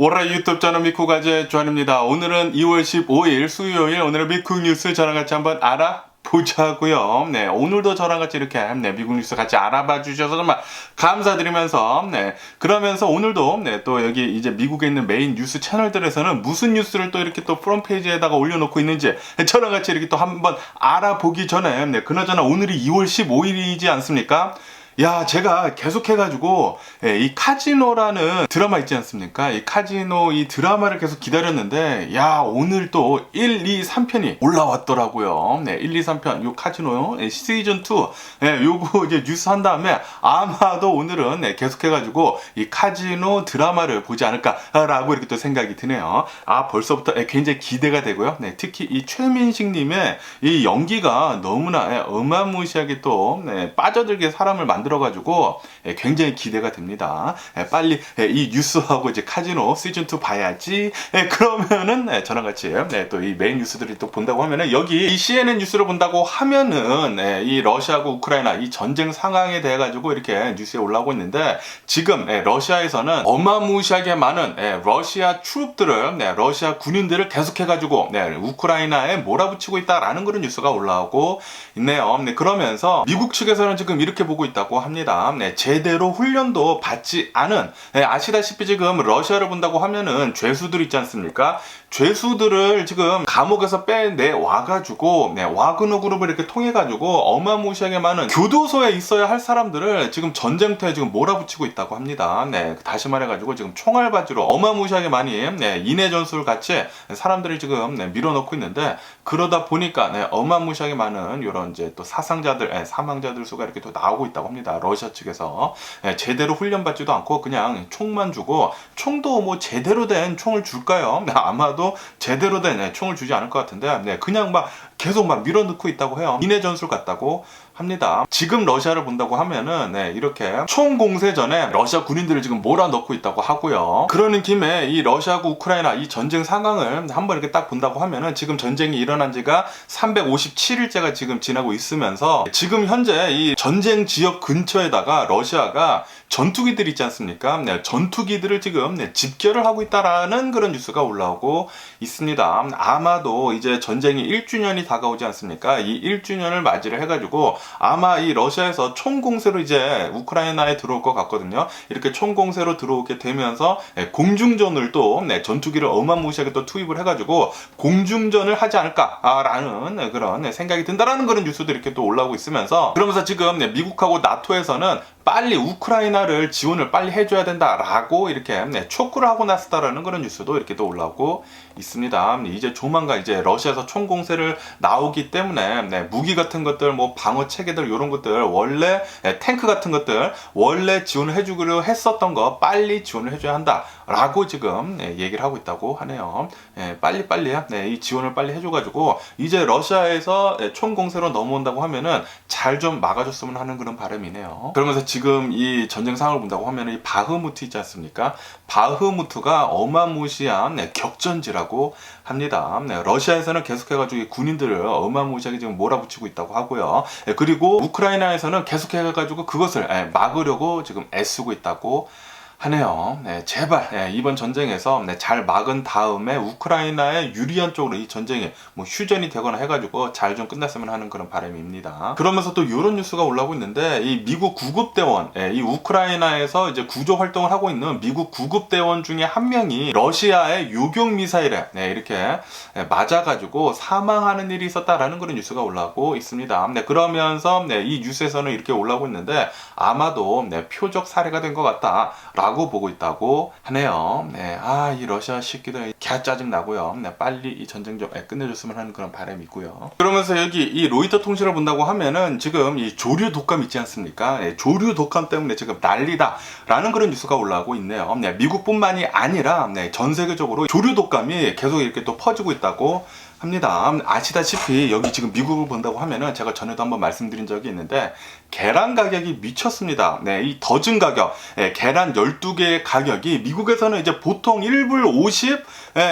월화 유튜브 채널 미쿠가제 조한입니다. 오늘은 2월 15일 수요일, 오늘은 미국 뉴스 저랑 같이 한번 알아보자고요. 네, 오늘도 저랑 같이 이렇게 미국 뉴스 같이 알아봐 주셔서 정말 감사드리면서 그러면서 오늘도 또 여기 이제 미국에 있는 메인 뉴스 채널들에서는 무슨 뉴스를 또 이렇게 또 프롬 페이지에다가 올려놓고 있는지 저랑 같이 이렇게 또 한번 알아보기 전에 그나저나 오늘이 2월 15일이지 않습니까? 야, 제가 계속해가지고, 이 카지노라는 드라마 있지 않습니까? 이 카지노 이 드라마를 계속 기다렸는데, 야, 오늘 또 1, 2, 3편이 올라왔더라고요. 1, 2, 3편, 요 카지노, 시즌2, 요거 이제 뉴스 한 다음에 아마도 오늘은 계속해가지고, 이 카지노 드라마를 보지 않을까라고 이렇게 또 생각이 드네요. 아, 벌써부터 굉장히 기대가 되고요. 특히 이 최민식님의 이 연기가 너무나 어마무시하게 또, 빠져들게 사람을 만들어가지고 굉장히 기대가 됩니다. 빨리 이 뉴스하고 이제 카지노 시즌2 봐야지. 그러면은 저랑 같이 또 이 메인 뉴스들을 또 본다고 하면은 여기 이 CNN 뉴스를 본다고 하면은 이 러시아하고 우크라이나 이 전쟁 상황에 대해 가지고 이렇게 뉴스에 올라오고 있는데 지금 러시아에서는 어마무시하게 많은 러시아 트룹들을 러시아 군인들을 계속해가지고 우크라이나에 몰아붙이고 있다라는 그런 뉴스가 올라오고 있네요. 그러면서 미국 측에서는 지금 이렇게 보고 있다고 합니다. 제대로 훈련도 받지 않은, 아시다시피 지금 러시아를 본다고 하면은 죄수들 있지 않습니까? 죄수들을 지금 감옥에서 빼내 와가지고 와그너 그룹을 이렇게 통해가지고 어마무시하게 많은 교도소에 있어야 할 사람들을 지금 전쟁터에 지금 몰아붙이고 있다고 합니다. 다시 말해가지고 지금 총알바지로 어마무시하게 많이 인해 전술 같이 사람들이 지금 밀어넣고 있는데 그러다 보니까 어마무시하게 많은 이런 이제 또 사상자들, 사망자들 수가 이렇게 또 나오고 있다고 합니다. 러시아 측에서 제대로 훈련받지도 않고 그냥 총만 주고 총도 뭐 제대로 된 총을 줄까요? 아마도 제대로 된 총을 주지 않을 것 같은데 그냥 막 계속 막 밀어넣고 있다고 해요. 인해 전술 같다고 합니다. 지금 러시아를 본다고 하면은 이렇게 총공세 전에 러시아 군인들을 지금 몰아넣고 있다고 하고요. 그러는 김에 이 러시아하고 우크라이나 이 전쟁 상황을 한번 이렇게 딱 본다고 하면은 지금 전쟁이 일어난 지가 357일째가 지금 지나고 있으면서 지금 현재 이 전쟁 지역 근처에다가 러시아가 전투기들 있지 않습니까? 전투기들을 지금 집결을 하고 있다라는 그런 뉴스가 올라오고 있습니다. 아마도 이제 전쟁이 1주년이 다가오지 않습니까? 이 1주년을 맞이를 해가지고 아마 이 러시아에서 총공세로 이제 우크라이나에 들어올 것 같거든요. 이렇게 총공세로 들어오게 되면서 공중전을 또 전투기를 어마무시하게 또 투입을 해가지고 공중전을 하지 않을까라는 그런 생각이 든다라는 그런 뉴스들이 이렇게 또 올라오고 있으면서 그러면서 지금 미국하고 나토에서는 빨리 우크라이나를 지원을 빨리 해줘야 된다라고 이렇게 촉구를 하고 나섰다라는 그런 뉴스도 이렇게 또 올라오고 있습니다. 이제 조만간 이제 러시아에서 총공세를 나오기 때문에 무기 같은 것들, 뭐 방어 체계들 이런 것들 원래 탱크 같은 것들 원래 지원을 해주기로 했었던 거 빨리 지원을 해줘야 한다라고 지금 얘기를 하고 있다고 하네요. 빨리 이 지원을 빨리 해줘가지고 이제 러시아에서 총공세로 넘어온다고 하면은 잘 좀 막아줬으면 하는 그런 바람이네요. 그러면서 지금 이 전쟁 상황을 본다고 하면은 이 바흐무트 있지 않습니까? 바흐무트가 어마무시한 격전지라고 합니다. 러시아에서는 계속해가지고 군인들을 어마무시하게 지금 몰아붙이고 있다고 하고요. 그리고 우크라이나에서는 계속해가지고 그것을 막으려고 지금 애쓰고 있다고 하네요. 제발 이번 전쟁에서 잘 막은 다음에 우크라이나의 유리한 쪽으로 이 전쟁이 뭐 휴전이 되거나 해가지고 잘 좀 끝났으면 하는 그런 바람입니다. 그러면서 또 이런 뉴스가 올라오고 있는데 이 미국 구급대원, 이 우크라이나에서 이제 구조 활동을 하고 있는 미국 구급대원 중에 한 명이 러시아의 요격 미사일에 이렇게 맞아가지고 사망하는 일이 있었다라는 그런 뉴스가 올라오고 있습니다. 그러면서 이 뉴스에서는 이렇게 올라오고 있는데 아마도 표적 사례가 된 것 같다. 라고 보고 있다고 하네요. 이 러시아 새끼들 개 짜증 나고요. 빨리 이 전쟁 좀 끝내줬으면 하는 그런 바람이 있고요. 그러면서 여기 이 로이터 통신을 본다고 하면은 지금 이 조류 독감 있지 않습니까? 조류 독감 때문에 지금 난리다라는 그런 뉴스가 올라오고 있네요. 미국뿐만이 아니라 전 세계적으로 조류 독감이 계속 이렇게 또 퍼지고 있다고 합니다. 아시다시피 여기 지금 미국을 본다고 하면은 제가 전에도 한번 말씀드린 적이 있는데 계란 가격이 미쳤습니다. 네, 이 더즌 가격, 계란 12개 가격이 미국에서는 이제 보통 1불 50,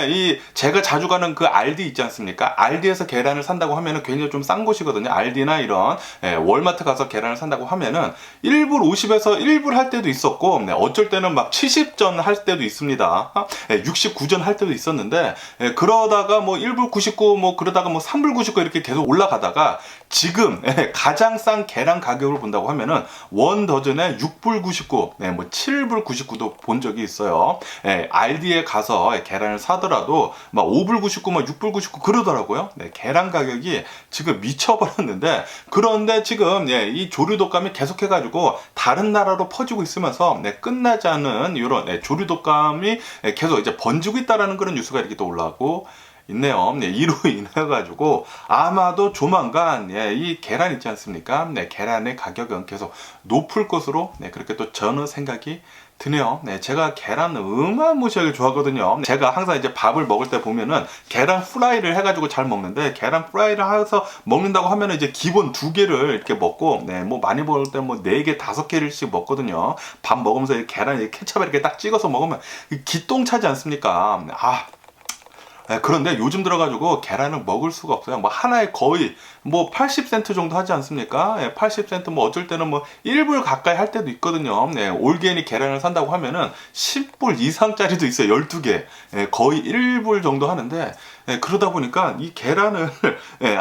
이 제가 자주 가는 그 알디 있지 않습니까? 알디에서 계란을 산다고 하면은 굉장히 좀 싼 곳이거든요. 알디나 이런 월마트 가서 계란을 산다고 하면은 1불 50에서 1불 할 때도 있었고, 어쩔 때는 막 70전 할 때도 있습니다. 69전 할 때도 있었는데, 그러다가 뭐 1불 99, 뭐 그러다가 뭐 3불 99 이렇게 계속 올라가다가 지금 가장 싼 계란 가격을 본다고 하면은 원 더즌에 6불 99, 뭐 7불 99도 본 적이 있어요. 알디에 가서 계란을 사더라도 막 5불 99, 막 6불 99 그러더라고요. 계란 가격이 지금 미쳐버렸는데, 그런데 지금 이 조류 독감이 계속해가지고 다른 나라로 퍼지고 있으면서 끝나지 않은 이런 조류 독감이 계속 이제 번지고 있다라는 그런 뉴스가 이렇게 또 올라오고 있네요. 이로 인해 가지고 아마도 조만간 이 계란 있지 않습니까? 계란의 가격은 계속 높을 것으로 그렇게 또 저는 생각이 드네요. 제가 계란을 어마무시하게 좋아하거든요. 제가 항상 이제 밥을 먹을 때 보면은 계란 프라이를 해가지고 잘 먹는데, 계란 프라이를 해서 먹는다고 하면은 이제 기본 2개를 이렇게 먹고, 뭐 많이 먹을 때 뭐 4개, 5개씩 먹거든요. 밥 먹으면서 계란 케찹에 이렇게 딱 찍어서 먹으면 기똥 차지 않습니까? 그런데 요즘 들어가지고 계란을 먹을 수가 없어요. 뭐 하나에 거의 뭐 80센트 정도 하지 않습니까? 80센트, 뭐 어쩔 때는 뭐 1불 가까이 할 때도 있거든요. 올게닉 계란을 산다고 하면은 10불 이상짜리도 있어요. 12개. 거의 1불 정도 하는데, 그러다 보니까 이 계란을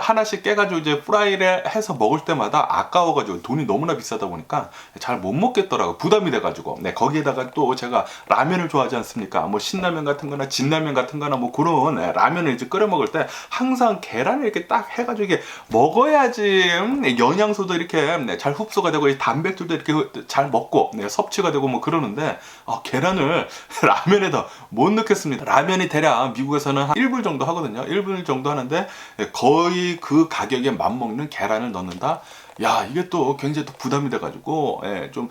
하나씩 깨가지고 이제 프라이를 해서 먹을 때마다 아까워가지고 돈이 너무나 비싸다 보니까 잘 못 먹겠더라고요. 부담이 돼가지고. 거기에다가 또 제가 라면을 좋아하지 않습니까? 뭐 신라면 같은 거나 진라면 같은 거나 뭐 그런 라면을 이제 끓여 먹을 때 항상 계란을 이렇게 딱 해가지고 이게 먹어야지 영양소도 이렇게 잘 흡수가 되고 단백질도 이렇게 잘 먹고 섭취가 되고 뭐 그러는데, 계란을 라면에다 못 넣겠습니다. 라면이 대략 미국에서는 한 1불 정도 하거든요. 1불 정도 하는데 거의 그 가격에 맞먹는 계란을 넣는다? 야, 이게 또 굉장히 또 부담이 돼가지고, 좀,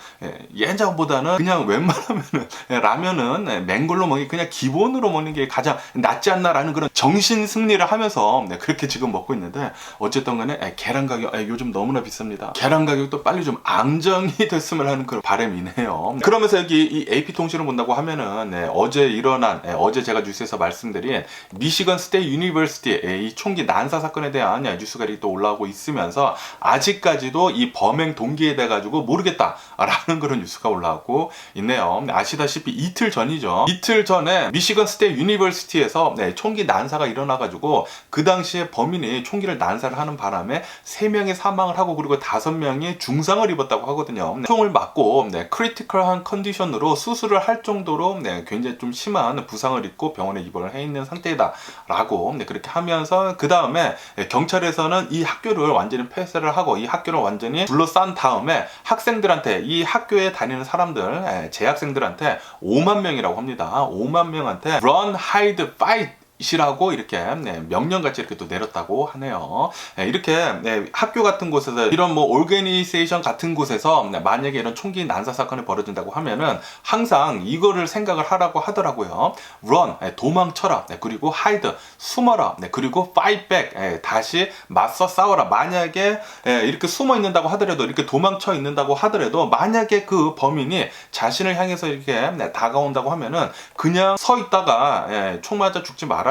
예전보다는 그냥 웬만하면은, 라면은 맹걸로 먹기, 그냥 기본으로 먹는 게 가장 낫지 않나라는 그런 정신 승리를 하면서, 그렇게 지금 먹고 있는데, 어쨌든 간에, 계란 가격, 요즘 너무나 비쌉니다. 계란 가격도 빨리 좀 안정이 됐으면 하는 그런 바람이네요. 그러면서 여기 이 AP통신을 본다고 하면은, 어제 일어난, 어제 제가 뉴스에서 말씀드린 미시건 스테이트 유니버시티의 이 총기 난사 사건에 대한 뉴스가 이렇게 또 올라오고 있으면서, 아직까지도 이 범행 동기에 대해 가지고 모르겠다라는 그런 뉴스가 올라오고 있네요. 아시다시피 이틀 전이죠. 이틀 전에 미시건 스테이트 유니버시티에서 총기 난사가 일어나 가지고 그 당시에 범인이 총기를 난사를 하는 바람에 3명이 사망을 하고, 그리고 5명이 중상을 입었다고 하거든요. 총을 맞고 크리티컬한 컨디션으로 수술을 할 정도로 굉장히 좀 심한 부상을 입고 병원에 입원을 해 있는 상태다라고 그렇게 하면서, 그 다음에 경찰에서는 이 학교를 완전히 폐쇄를 하고 이 학교를 완전히 둘러싼 다음에 학생들한테, 이 학교에 다니는 사람들, 재학생들한테 5만 명이라고 합니다. 5만 명한테 run, hide, fight 이라고 이렇게 명령같이 이렇게 또 내렸다고 하네요. 이렇게 학교 같은 곳에서, 이런 뭐 오르게니세이션 같은 곳에서 만약에 이런 총기 난사 사건이 벌어진다고 하면은 항상 이거를 생각을 하라고 하더라고요. run, 도망쳐라. 그리고 hide, 숨어라. 그리고 fight back, 다시 맞서 싸워라. 만약에 이렇게 숨어 있는다고 하더라도, 이렇게 도망쳐 있는다고 하더라도, 만약에 그 범인이 자신을 향해서 이렇게 다가온다고 하면은 그냥 서 있다가 총 맞아 죽지 마라.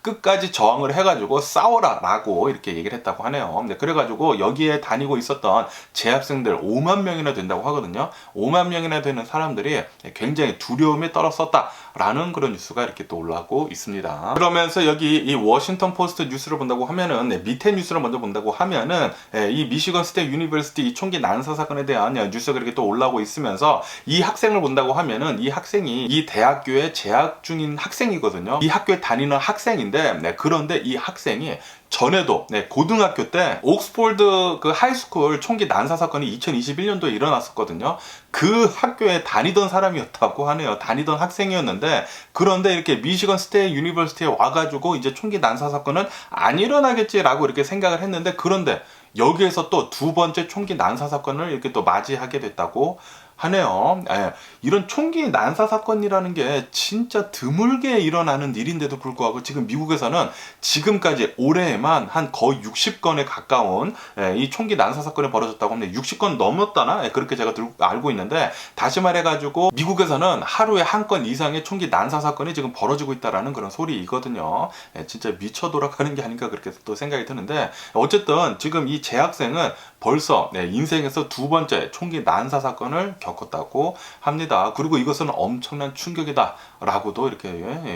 끝까지 저항을 해가지고 싸워라 라고 이렇게 얘기를 했다고 하네요. 그래가지고 여기에 다니고 있었던 재학생들 5만 명이나 된다고 하거든요. 5만 명이나 되는 사람들이 굉장히 두려움에 떨었었다 라는 그런 뉴스가 이렇게 또 올라오고 있습니다. 그러면서 여기 이 워싱턴 포스트 뉴스를 본다고 하면은, 밑에 뉴스를 먼저 본다고 하면은, 이 미시건 스테이트 유니버시티 이 총기 난사 사건에 대한 뉴스가 이렇게 또 올라오고 있으면서, 이 학생을 본다고 하면은 이 학생이 이 대학교에 재학 중인 학생이거든요. 이 학교에 다니는 학생인데, 그런데 이 학생이 전에도 고등학교 때 옥스포드 그 하이스쿨 총기 난사 사건이 2021년도에 일어났었거든요. 그 학교에 다니던 사람이었다고 하네요. 다니던 학생이었는데, 그런데 이렇게 미시건 스테이트 유니버시티에 와가지고 이제 총기 난사 사건은 안 일어나겠지라고 이렇게 생각을 했는데, 그런데 여기에서 또 두 번째 총기 난사 사건을 이렇게 또 맞이하게 됐다고 하네요. 예, 이런 총기 난사 사건이라는 게 진짜 드물게 일어나는 일인데도 불구하고 지금 미국에서는 지금까지 올해에만 한 거의 60건에 가까운 이 총기 난사 사건이 벌어졌다고 합니다. 60건 넘었다나? 그렇게 제가 알고 있는데, 다시 말해가지고 미국에서는 하루에 한 건 이상의 총기 난사 사건이 지금 벌어지고 있다라는 그런 소리이거든요. 진짜 미쳐 돌아가는 게 아닌가 그렇게 또 생각이 드는데, 어쨌든 지금 이 재학생은 벌써 인생에서 두 번째 총기 난사 사건을 겪었다고 합니다. 그리고 이것은 엄청난 충격이다 라고도 이렇게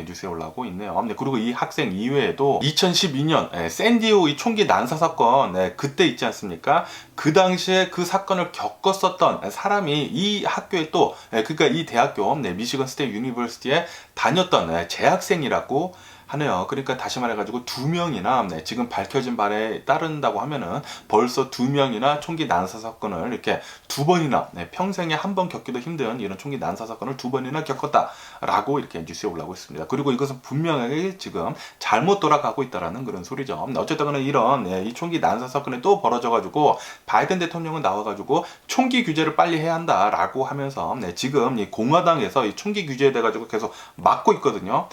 뉴스에 올라오고 있네요. 그리고 이 학생 이외에도 2012년 샌디에고 이 총기 난사 사건, 그때 있지 않습니까? 그 당시에 그 사건을 겪었었던 사람이 이 학교에 또, 그러니까 이 대학교 미시건 스테이트 유니버시티에 다녔던 재학생이라고 하네요. 그러니까 다시 말해가지고 두 명이나 지금 밝혀진 바에 따른다고 하면은 벌써 두 명이나 총기 난사 사건을 이렇게 두 번이나, 평생에 한 번 겪기도 힘든 이런 총기 난사 사건을 두 번이나 겪었다라고 이렇게 뉴스에 올라오고 있습니다. 그리고 이것은 분명하게 지금 잘못 돌아가고 있다라는 그런 소리죠. 어쨌든 간에 이런 이 총기 난사 사건이 또 벌어져가지고 바이든 대통령은 나와가지고 총기 규제를 빨리 해야 한다라고 하면서 지금 이 공화당에서 이 총기 규제에 대해 가지고 계속 막고 있거든요.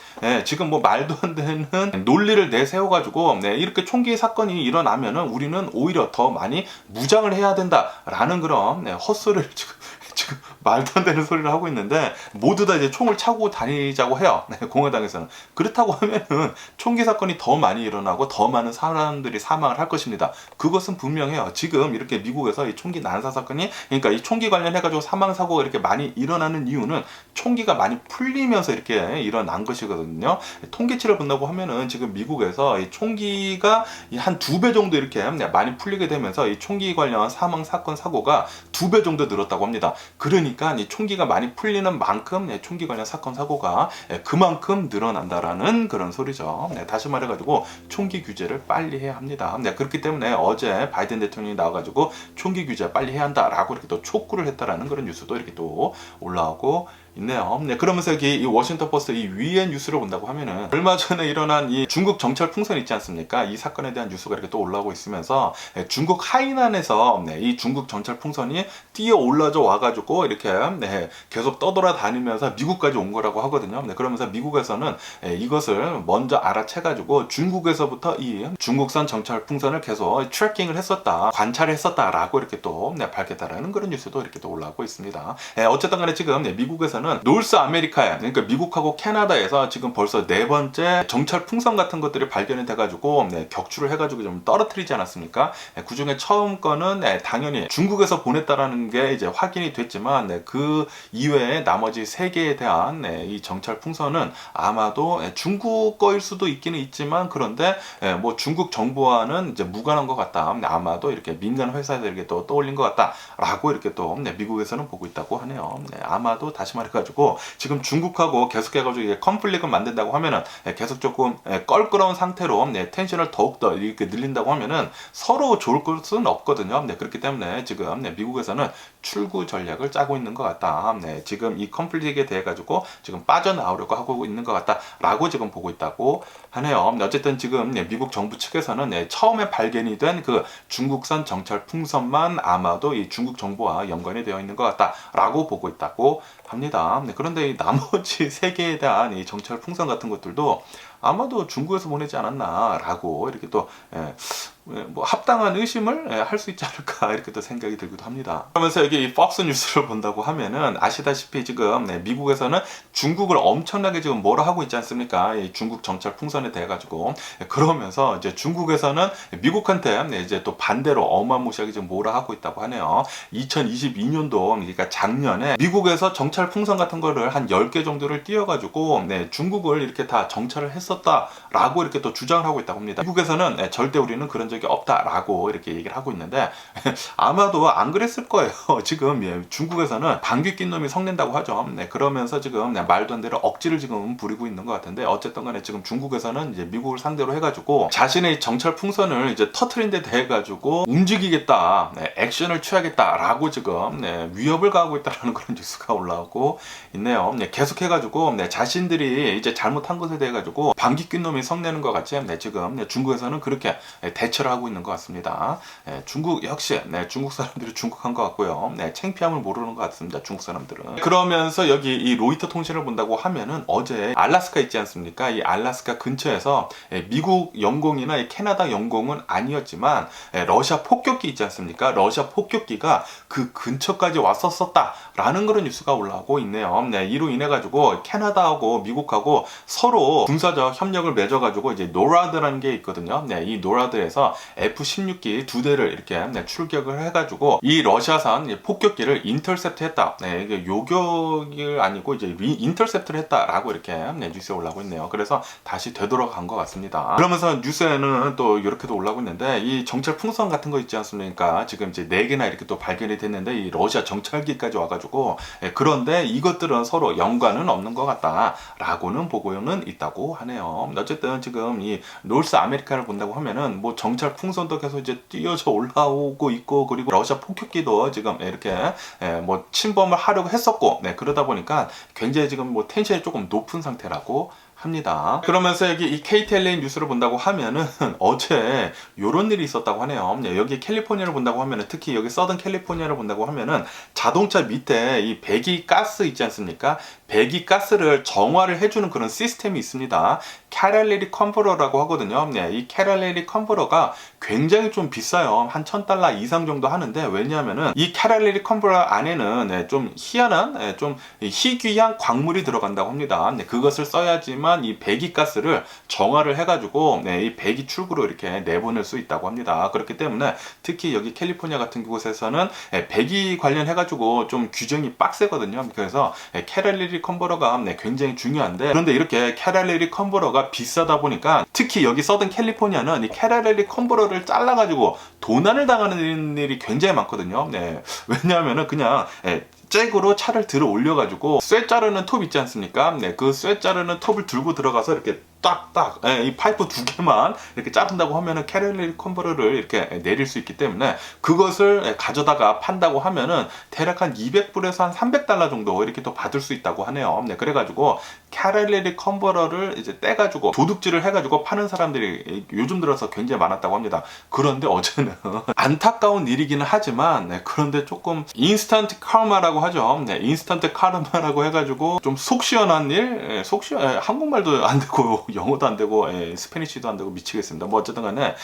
지금 뭐 말도 안 되는 논리를 내세워가지고 이렇게 총기 사건이 일어나면은 우리는 오히려 더 많이 무장을 해야 된다라는 그런 헛소리를 지금 말도 안 되는 소리를 하고 있는데, 모두 다 이제 총을 차고 다니자고 해요. 공화당에서는. 그렇다고 하면은 총기 사건이 더 많이 일어나고 더 많은 사람들이 사망을 할 것입니다. 그것은 분명해요. 지금 이렇게 미국에서 이 총기 난사 사건이, 그러니까 이 총기 관련해가지고 사망 사고가 이렇게 많이 일어나는 이유는 총기가 많이 풀리면서 이렇게 일어난 것이거든요. 통계치를 본다고 하면은 지금 미국에서 이 총기가 한 2배 정도 이렇게 많이 풀리게 되면서 이 총기 관련 사망 사건 사고가 2배 정도 늘었다고 합니다. 그러니까 이 총기가 많이 풀리는 만큼 총기 관련 사건 사고가 그만큼 늘어난다라는 그런 소리죠. 다시 말해가지고 총기 규제를 빨리 해야 합니다. 그렇기 때문에 어제 바이든 대통령이 나와가지고 총기 규제 빨리 해야 한다라고 이렇게 또 촉구를 했다라는 그런 뉴스도 이렇게 또 올라오고 있네요. 그러면서 여기 이 워싱턴 포스트 이 위에 뉴스를 본다고 하면은 얼마 전에 일어난 이 중국 정찰 풍선 있지 않습니까? 이 사건에 대한 뉴스가 이렇게 또 올라오고 있으면서 중국 하이난에서 이 중국 정찰 풍선이 뛰어 올라져 와가지고 이렇게 계속 떠돌아다니면서 미국까지 온 거라고 하거든요. 그러면서 미국에서는 이것을 먼저 알아채가지고 중국에서부터 이 중국산 정찰 풍선을 계속 트래킹을 했었다, 관찰했었다라고 이렇게 또 밝혔다라는 그런 뉴스도 이렇게 또 올라오고 있습니다. 어쨌든 간에 지금 미국에서는 노스 아메리카에, 그러니까 미국하고 캐나다에서 지금 벌써 네 번째 정찰 풍선 같은 것들이 발견이 돼가지고 격추를 해가지고 좀 떨어뜨리지 않았습니까? 그 중에 처음 거는 당연히 중국에서 보냈다라는 게 이제 확인이 됐지만 그 이외에 나머지 세 개에 대한 이 정찰 풍선은 아마도 중국 거일 수도 있기는 있지만, 그런데 뭐 중국 정부와는 이제 무관한 것 같다. 아마도 이렇게 민간 회사들에게 또 떠올린 것 같다라고 이렇게 또 미국에서는 보고 있다고 하네요. 아마도 다시 말해가지고 지금 중국하고 계속해가지고 이게 컨플릭을 만든다고 하면은 계속 조금 껄끄러운 상태로 텐션을 더욱더 이렇게 늘린다고 하면은 서로 좋을 것은 없거든요. 그렇기 때문에 지금 미국에서는 출구 전략을 짜고 있는 것 같다. 지금 이 컨플릭에 대해 가지고 지금 빠져나오려고 하고 있는 것 같다라고 지금 보고 있다고 하네요. 어쨌든 지금 미국 정부 측에서는 처음에 발견이 된 그 중국산 정찰 풍선만 아마도 이 중국 정부와 연관이 되어 있는 것 같다라고 보고 있다고 합니다. 그런데 이 나머지 세 개에 대한 이 정찰 풍선 같은 것들도 아마도 중국에서 보내지 않았나라고 이렇게 또 뭐 합당한 의심을 할 수 있지 않을까 이렇게 또 생각이 들기도 합니다. 그러면서 여기 이 폭스 뉴스를 본다고 하면은 아시다시피 지금 미국에서는 중국을 엄청나게 지금 뭐라 하고 있지 않습니까? 이 중국 정찰 풍선에 대해 가지고 그러면서 이제 중국에서는 미국한테 이제 또 반대로 어마무시하게 지금 뭐라 하고 있다고 하네요. 2022년도 그러니까 작년에 미국에서 정찰 풍선 같은 거를 한 10개 정도를 띄워가지고 중국을 이렇게 다 정찰을 했었다라고 이렇게 또 주장을 하고 있다고 합니다. 미국에서는 절대 우리는 그런 적이 없다라고 이렇게 얘기를 하고 있는데 아마도 안 그랬을 거예요. 지금 중국에서는 방귀 낀 놈이 성낸다고 하죠. 그러면서 지금 말도 안 되는 억지를 지금 부리고 있는 것 같은데, 어쨌든 간에 지금 중국에서는 이제 미국을 상대로 해가지고 자신의 정찰 풍선을 이제 터트린 데 대해 가지고 움직이겠다, 액션을 취하겠다라고 지금 위협을 가하고 있다는 그런 뉴스가 올라오고 있네요. 계속해가지고 자신들이 이제 잘못한 것에 대해 가지고 방귀 낀 놈이 성내는 것 같이 지금 중국에서는 그렇게 대처를 하고 있는 것 같습니다. 중국 역시 중국 사람들이 중국한 것 같고요. 창피함을 모르는 것 같습니다. 중국 사람들은. 그러면서 여기 이 로이터 통신을 본다고 하면은 어제 알래스카 있지 않습니까? 이 알래스카 근처에서 미국 영공이나 캐나다 영공은 아니었지만 러시아 폭격기 있지 않습니까? 러시아 폭격기가 그 근처까지 왔었다라는 그런 뉴스가 올라오고 있네요. 이로 인해 가지고 캐나다하고 미국하고 서로 군사적 협력을 맺어가지고 이제 노라드라는 게 있거든요. 이 노라드에서 F-16기 2대를 이렇게 출격을 해가지고 이 러시아산 폭격기를 인터셉트했다. 이게 요격이 아니고 이제 인터셉트를 했다라고 이렇게 뉴스에 올라오고 있네요. 그래서 다시 되돌아간 것 같습니다. 그러면서 뉴스에는 또 이렇게도 올라오고 있는데 이 정찰 풍선 같은 거 있지 않습니까? 지금 이제 4개나 이렇게 또 발견이 됐는데 이 러시아 정찰기까지 와가지고 그런데 이것들은 서로 연관은 없는 것 같다라고는 보고는 있다고 하네요. 어쨌든 지금 이 노스 아메리카를 본다고 하면은 뭐 정찰 풍선도 계속 이제 뛰어져 올라오고 있고 그리고 러시아 폭격기도 지금 이렇게 뭐 침범을 하려고 했었고 그러다 보니까 굉장히 지금 뭐 텐션이 조금 높은 상태라고 합니다. 그러면서 여기 이 KTLA 뉴스를 본다고 하면은 어제 요런 일이 있었다고 하네요. 여기 캘리포니아를 본다고 하면은 특히 여기 서던 캘리포니아를 본다고 하면은 자동차 밑에 이 배기 가스 있지 않습니까? 배기 가스를 정화를 해주는 그런 시스템이 있습니다. 캐탈리틱 컨버터라고 하거든요. 이 캐탈리틱 컨버터가 굉장히 좀 비싸요. 한 $1,000 이상 정도 하는데 왜냐하면은 이 캐탈리틱 컨버터 안에는 좀 희한한 좀 희귀한 광물이 들어간다고 합니다. 그것을 써야지만 이 배기가스를 정화를 해가지고 이 배기 출구로 이렇게 내보낼 수 있다고 합니다. 그렇기 때문에 특히 여기 캘리포니아 같은 곳에서는 배기 관련해가지고 좀 규정이 빡세거든요. 그래서 캐탈리틱 컨버터가 굉장히 중요한데 그런데 이렇게 캐탈리틱 컨버터가 비싸다 보니까 특히 여기 서던 캘리포니아는 이 캐탈리틱 컨버터를 잘라가지고 도난을 당하는 일이 굉장히 많거든요. 왜냐하면은 그냥 잭으로 차를 들어 올려가지고 쇠 자르는 톱 있지 않습니까? 그 쇠 자르는 톱을 들고 들어가서 이렇게 딱딱 이 파이프 2개만 이렇게 자른다고 하면은 캐탈리틱 컨버터를 이렇게 내릴 수 있기 때문에 그것을 가져다가 판다고 하면은 대략 한 200불에서 한 $300 정도 이렇게 또 받을 수 있다고 하네요. 그래가지고 캐탈리틱 컨버터를 이제 떼가지고 도둑질을 해가지고 파는 사람들이 요즘 들어서 굉장히 많았다고 합니다. 그런데 어제는 안타까운 일이기는 하지만 그런데 조금 인스턴트 카르마라고 하죠. 인스턴트 카르마라고 해가지고 좀 속 시원한 일, 한국말도 안 되고 영어도 안 되고 스페니쉬도 안 되고 미치겠습니다. 뭐 어쨌든 간에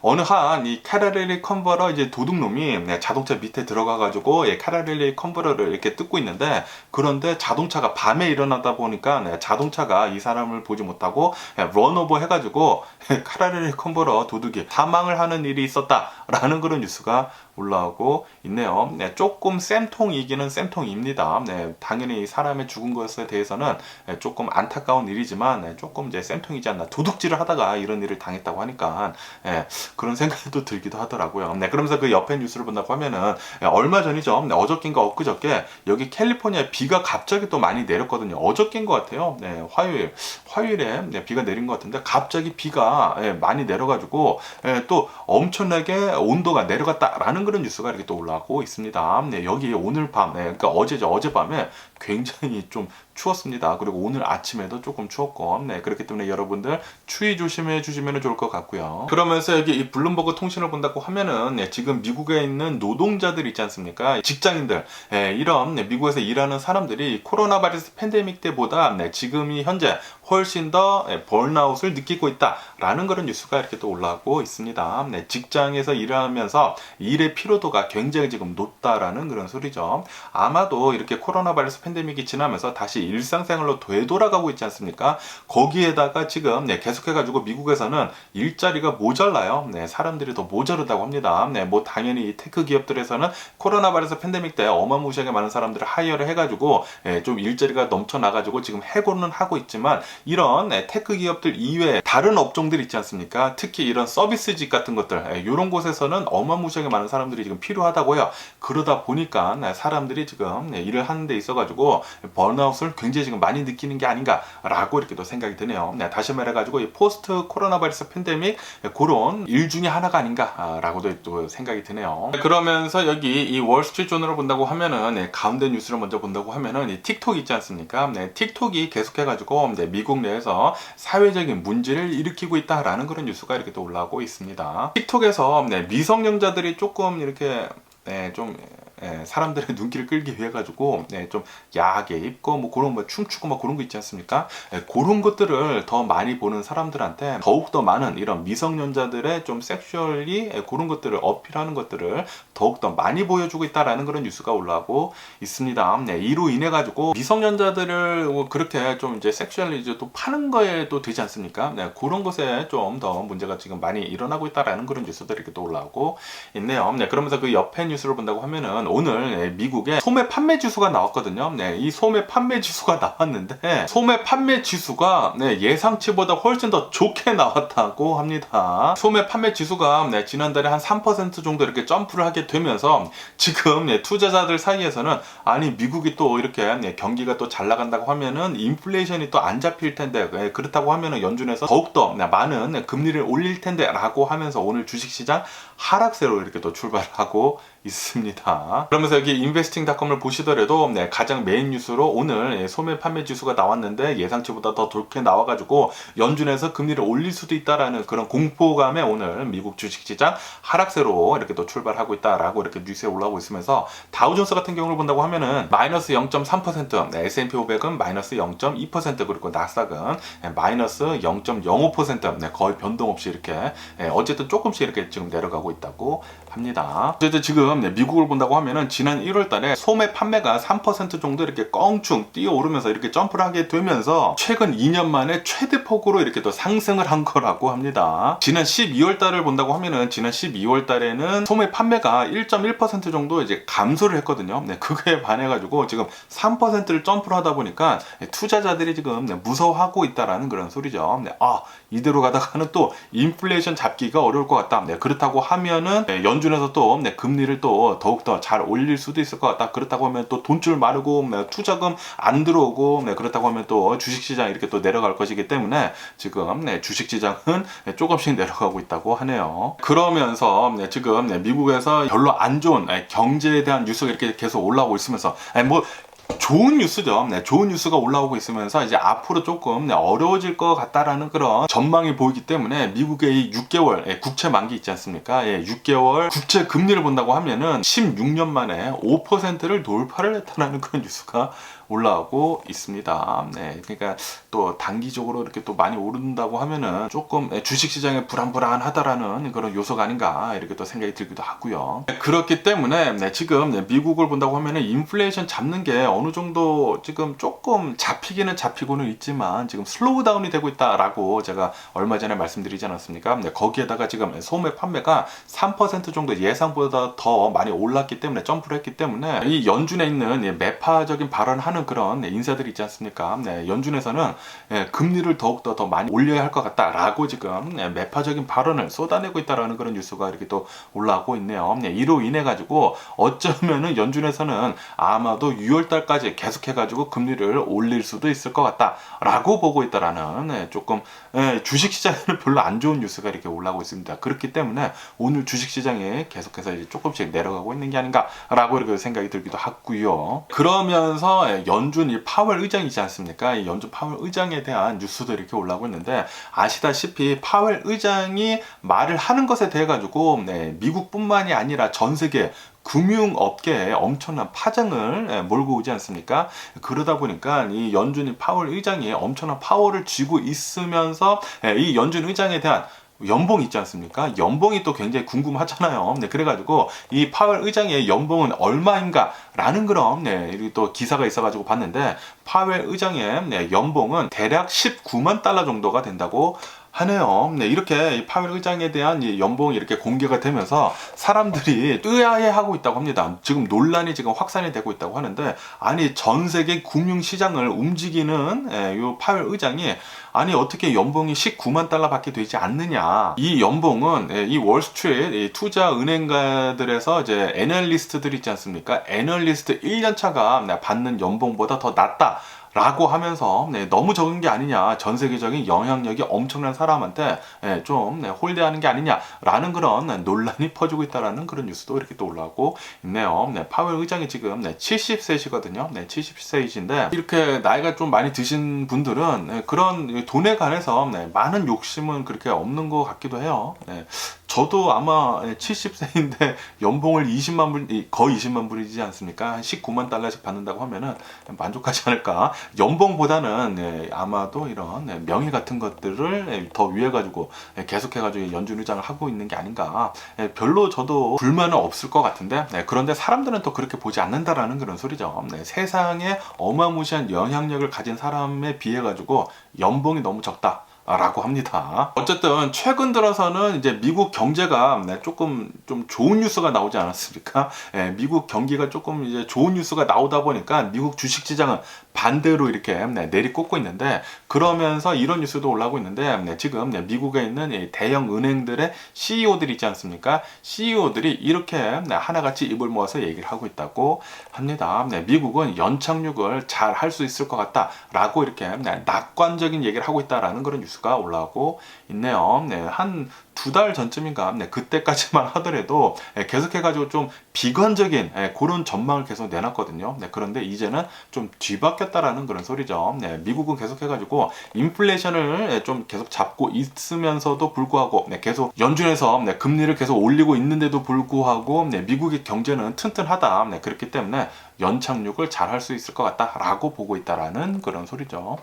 어느 한 이 캐탈리틱 컨버터 이제 도둑놈이 자동차 밑에 들어가가지고 캐탈리틱 컨버터를 이렇게 뜯고 있는데 그런데 자동차가 밤에 일어나다 보니까 자동차가 이 사람을 보지 못하고 런오버 해가지고 캐탈리틱 컨버터 도둑이 사망을 하는 일이 있었다라는 그런 뉴스가 올라오고 있네요. 조금 쌤통이기는 쌤통입니다. 당연히 사람의 죽은 것에 대해서는 조금 안타까운 일이지만 조금 이제 쌤통이지 않나. 도둑질을 하다가 이런 일을 당했다고 하니까 그런 생각도 들기도 하더라고요. 그러면서 그 옆에 뉴스를 본다고 하면은 얼마 전이죠. 어저께인가 엊그저께 여기 캘리포니아 비가 갑자기 또 많이 내렸거든요. 어저께인 것 같아요. 화요일에 비가 내린 것 같은데 갑자기 비가 많이 내려가지고 또 엄청나게 온도가 내려갔다라는 그런 뉴스가 이렇게 또 올라오고 있습니다. 여기 오늘 밤, 그러니까 어젯밤에 굉장히 좀 추웠습니다. 그리고 오늘 아침에도 조금 추웠고 그렇기 때문에 여러분들 추위 조심해 주시면 좋을 것 같고요. 그러면서 여기 이 블룸버그 통신을 본다고 하면은 지금 미국에 있는 노동자들 있지 않습니까? 직장인들 이런 미국에서 일하는 사람들이 코로나 바이러스 팬데믹 때보다 지금이 현재 훨씬 더 번아웃을 느끼고 있다라는 그런 뉴스가 이렇게 또 올라오고 있습니다. 직장에서 일하면서 일의 피로도가 굉장히 지금 높다라는 그런 소리죠. 아마도 이렇게 코로나 바이러스 팬데믹이 지나면서 다시 일상생활로 되돌아가고 있지 않습니까? 거기에다가 지금 계속해가지고 미국에서는 일자리가 모자라요. 사람들이 더 모자르다고 합니다. 뭐 당연히 테크 기업들에서는 코로나 바이러스 팬데믹 때 어마무시하게 많은 사람들을 하이어를 해가지고 좀 일자리가 넘쳐나가지고 지금 해고는 하고 있지만 이런 테크 기업들 이외에 다른 업종들 있지 않습니까? 특히 이런 서비스직 같은 것들 이런 곳에서는 어마무시하게 많은 사람들이 지금 필요하다고요. 그러다 보니까 사람들이 지금 일을 하는 데 있어가지고 번아웃을 부분을 굉장히 지금 많이 느끼는 게 아닌가라고 이렇게 또 생각이 드네요. 네, 다시 말해가지고 이 포스트 코로나 바이러스 팬데믹 그런 일 중에 하나가 아닌가라고도 또 생각이 드네요. 그러면서 여기 이 월스트리트 조널을 본다고 하면은 네, 가운데 뉴스를 먼저 본다고 하면은 이 틱톡 있지 않습니까? 네, 틱톡이 계속해가지고 네, 미국 내에서 사회적인 문제를 일으키고 있다라는 그런 뉴스가 이렇게 또 올라오고 있습니다. 틱톡에서 네, 미성년자들이 조금 이렇게 네, 좀 사람들의 눈길을 끌기 위해 가지고 좀 야하게 입고 뭐 그런 뭐 춤추고 뭐 그런 거 있지 않습니까? 그런 것들을 더 많이 보는 사람들한테 더욱 더 많은 이런 미성년자들의 좀 섹슈얼리 그런 것들을 어필하는 것들을 더욱 더 많이 보여주고 있다라는 그런 뉴스가 올라오고 있습니다. 이로 인해 가지고 미성년자들을 뭐 그렇게 좀 이제 섹슈얼리 이제 또 파는 거에 또 되지 않습니까? 그런 것에 좀 더 문제가 지금 많이 일어나고 있다라는 그런 뉴스들이 이렇게 또 올라오고 있네요. 그러면서 그 옆에 뉴스를 본다고 하면은 오늘 미국에 소매 판매 지수가 나왔거든요. 이 소매 판매 지수가 나왔는데 소매 판매 지수가 예상치보다 훨씬 더 좋게 나왔다고 합니다. 소매 판매 지수가 지난달에 한 3% 정도 이렇게 점프를 하게 되면서 지금 투자자들 사이에서는 아니 미국이 또 이렇게 경기가 또 잘 나간다고 하면은 인플레이션이 또 안 잡힐 텐데 그렇다고 하면은 연준에서 더욱더 많은 금리를 올릴 텐데 라고 하면서 오늘 주식시장 하락세로 이렇게 또 출발하고 있습니다. 그러면서 여기 investing.com을 보시더라도 가장 메인 뉴스로 오늘 소매 판매 지수가 나왔는데 예상치보다 더 좋게 나와가지고 연준에서 금리를 올릴 수도 있다라는 그런 공포감에 오늘 미국 주식시장 하락세로 이렇게 또 출발하고 있다라고 이렇게 뉴스에 올라오고 있으면서 다우존스 같은 경우를 본다고 하면은 마이너스 0.3%, S&P 500은 마이너스 0.2%, 그리고 나스닥은 마이너스 0.05%, 거의 변동 없이 이렇게 어쨌든 조금씩 이렇게 지금 내려가고 있다고 합니다. 어쨌든 지금 미국을 본다고 하면은 지난 1월 달에 소매 판매가 3% 정도 이렇게 껑충 뛰어오르면서 이렇게 점프를 하게 되면서 최근 2년 만에 최대폭으로 이렇게 또 상승을 한 거라고 합니다. 지난 12월 달을 본다고 하면은 지난 12월 달에는 소매 판매가 1.1% 정도 이제 감소를 했거든요. 그거에 반해가지고 지금 3%를 점프를 하다 보니까 투자자들이 지금 무서워하고 있다라는 그런 소리죠. 이대로 가다가는 또 인플레이션 잡기가 어려울 것 같다. 그렇다고 하면은 연준에서 또 금리를 또 더욱더 잘 올릴 수도 있을 것 같다. 그렇다고 하면 또 돈줄 마르고 투자금 안 들어오고 그렇다고 하면 또 주식시장이 이렇게 또 내려갈 것이기 때문에 지금 주식시장은 조금씩 내려가고 있다고 하네요. 그러면서 지금 미국에서 별로 안 좋은 경제에 대한 뉴스가 이렇게 계속 올라오고 있으면서 좋은 뉴스죠. 좋은 뉴스가 올라오고 있으면서 이제 앞으로 조금 어려워질 것 같다라는 그런 전망이 보이기 때문에 미국의 이 6개월 국채 만기 있지 않습니까? 6개월 국채 금리를 본다고 하면은 16년 만에 5%를 돌파를 했다는 그런 뉴스가 올라오고 있습니다. 그러니까 또 단기적으로 이렇게 또 많이 오른다고 하면은 조금 주식시장에 불안불안하다라는 그런 요소가 아닌가 이렇게 또 생각이 들기도 하고요. 그렇기 때문에 지금 미국을 본다고 하면은 인플레이션 잡는 게 어느 정도 지금 조금 잡히기는 잡히고는 있지만 지금 슬로우 다운이 되고 있다라고 제가 얼마 전에 말씀드리지 않았습니까? 거기에다가 지금 소매 판매가 3% 정도 예상보다 더 많이 올랐기 때문에 점프를 했기 때문에 이 연준에 있는 매파적인 발언하는 그런 인사들이 있지 않습니까? 연준에서는 금리를 더욱더 더 많이 올려야 할 것 같다라고 지금 매파적인 발언을 쏟아내고 있다라는 그런 뉴스가 이렇게 또 올라오고 있네요. 이로 인해 가지고 어쩌면은 연준에서는 아마도 6월 달까지 계속해가지고 금리를 올릴 수도 있을 것 같다라고 보고 있다라는 조금 주식시장에는 별로 안 좋은 뉴스가 이렇게 올라오고 있습니다. 그렇기 때문에 오늘 주식시장에 계속해서 이제 조금씩 내려가고 있는 게 아닌가라고 이렇게 생각이 들기도 하고요. 그러면서 연준 이 파월 의장이지 않습니까? 이 연준 파월 의장에 대한 뉴스도 이렇게 올라오고 있는데 아시다시피 파월 의장이 말을 하는 것에 대해 가지고 미국뿐만이 아니라 전 세계 금융업계에 엄청난 파장을 몰고 오지 않습니까? 그러다 보니까 이 연준 파월 의장이 엄청난 파워를 쥐고 있으면서 이 연준 의장에 대한 연봉이 있지 않습니까? 연봉이 또 굉장히 궁금하잖아요. 그래가지고 이 파월 의장의 연봉은 얼마인가 라는 그런 또 기사가 있어가지고 봤는데 파월 의장의 연봉은 대략 19만 달러 정도가 된다고 하네요. 이렇게 파월 의장에 대한 연봉이 이렇게 공개가 되면서 사람들이 의아해하고 있다고 합니다. 지금 논란이 지금 확산이 되고 있다고 하는데 아니 전 세계 금융시장을 움직이는 이 파월 의장이 아니 어떻게 연봉이 19만 달러 밖에 되지 않느냐. 이 연봉은 이 월스트리트 투자 은행가들에서 이제 애널리스트들 있지 않습니까? 애널리스트 1년차가 받는 연봉보다 더 낮다 라고 하면서 너무 적은 게 아니냐, 전 세계적인 영향력이 엄청난 사람한테 좀 홀대하는 게 아니냐라는 그런 논란이 퍼지고 있다라는 그런 뉴스도 이렇게 또 올라오고 있네요. 파웰 의장이 지금 70세시거든요. 70세이신데 이렇게 나이가 좀 많이 드신 분들은 그런 돈에 관해서 많은 욕심은 그렇게 없는 것 같기도 해요. 저도 아마 70세인데 연봉을 20만 불, 거의 20만 불이지 않습니까? 한 19만 달러씩 받는다고 하면은 만족하지 않을까? 연봉보다는 아마도 이런 명예 같은 것들을 더 위해 가지고 계속해가지고 연준의장을 하고 있는 게 아닌가. 별로 저도 불만은 없을 것 같은데, 그런데 사람들은 또 그렇게 보지 않는다라는 그런 소리죠. 세상에 어마무시한 영향력을 가진 사람에 비해 가지고 연봉이 너무 적다 라고 합니다. 어쨌든 최근 들어서는 이제 미국 경제가 조금 좀 좋은 뉴스가 나오지 않았습니까? 미국 경기가 조금 이제 좋은 뉴스가 나오다 보니까 미국 주식 시장은 반대로 이렇게 내리꽂고 있는데, 그러면서 이런 뉴스도 올라오고 있는데, 지금 미국에 있는 대형 은행들의 CEO들이 있지 않습니까? CEO들이 이렇게 하나같이 입을 모아서 얘기를 하고 있다고 합니다. 미국은 연착륙을 잘 할 수 있을 것 같다라고 이렇게 낙관적인 얘기를 하고 있다라는 그런 뉴스가 올라오고 있네요. 한 2달 전쯤인가 그때까지만 하더라도 계속해가지고 좀 비관적인 그런 전망을 계속 내놨거든요. 그런데 이제는 좀 뒤바뀌었다라는 그런 소리죠. 미국은 계속해가지고 인플레이션을 좀 계속 잡고 있으면서도 불구하고 계속 연준에서 금리를 계속 올리고 있는데도 불구하고 미국의 경제는 튼튼하다. 그렇기 때문에 연착륙을 잘 할 수 있을 것 같다라고 보고 있다라는 그런 소리죠.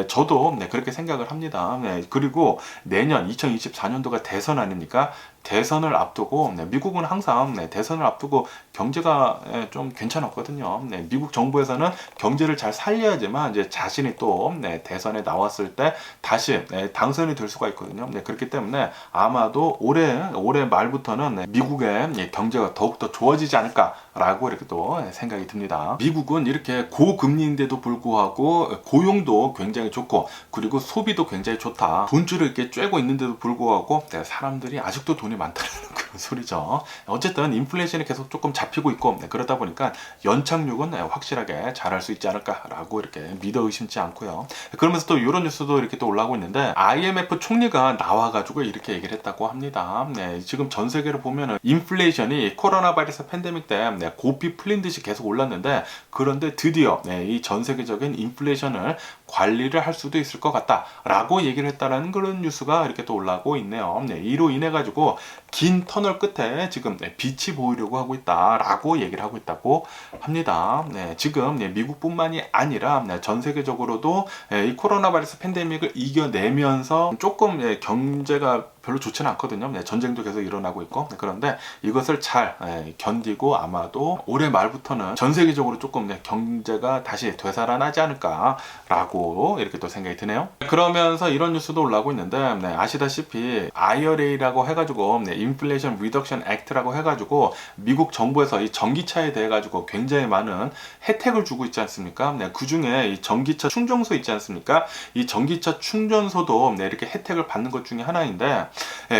저도 그렇게 생각을 합니다. 그리고 내년 2024년도가 대선 아닙니까? 대선을 앞두고 미국은 항상 대선을 앞두고 경제가 좀 괜찮았거든요. 미국 정부에서는 경제를 잘 살려야지만 이제 자신이 또 대선에 나왔을 때 다시 당선이 될 수가 있거든요. 그렇기 때문에 아마도 올해 말부터는 미국의 경제가 더욱더 좋아지지 않을까라고 이렇게 또 생각이 듭니다. 미국은 이렇게 고금리인데도 불구하고 고용도 굉장히 좋고, 그리고 소비도 굉장히 좋다. 돈줄을 이렇게 쬐고 있는데도 불구하고 사람들이 아직도 돈이 많다는 그런 소리죠. 어쨌든 인플레이션이 계속 조금 잡히고 있고, 그러다 보니까 연착륙은 확실하게 잘할 수 있지 않을까라고 이렇게 믿어 의심치 않고요. 그러면서 또 이런 뉴스도 이렇게 또 올라오고 있는데, IMF 총리가 나와가지고 이렇게 얘기를 했다고 합니다. 지금 전 세계를 보면은 인플레이션이 코로나 바이러스 팬데믹 때 고삐 풀린 듯이 계속 올랐는데, 그런데 드디어 이 전 세계적인 인플레이션을 관리를 할 수도 있을 것 같다라고 얘기를 했다라는 그런 뉴스가 이렇게 또 올라오고 있네요. 이로 인해 가지고 긴 터널 끝에 지금 빛이 보이려고 하고 있다라고 얘기를 하고 있다고 합니다. 지금 미국뿐만이 아니라 전 세계적으로도 이 코로나 바이러스 팬데믹을 이겨내면서 조금 경제가 별로 좋지는 않거든요. 전쟁도 계속 일어나고 있고. 그런데 이것을 잘 견디고 아마도 올해 말부터는 전 세계적으로 조금 경제가 다시 되살아나지 않을까라고 이렇게 또 생각이 드네요. 그러면서 이런 뉴스도 올라오고 있는데, 아시다시피 IRA라고 해가지고 인플레이션 리덕션 액트라고 해가지고 미국 정부에서 이 전기차에 대해 가지고 굉장히 많은 혜택을 주고 있지 않습니까? 그 중에 이 전기차 충전소 있지 않습니까? 이 전기차 충전소도 이렇게 혜택을 받는 것 중에 하나인데,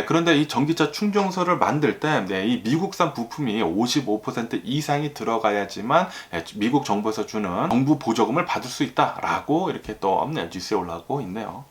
그런데 이 전기차 충전소를 만들 때 이 미국산 부품이 55% 이상이 들어가야지만 미국 정부에서 주는 정부 보조금을 받을 수 있다라고 이렇게 또 뉴스에 올라오고 있네요.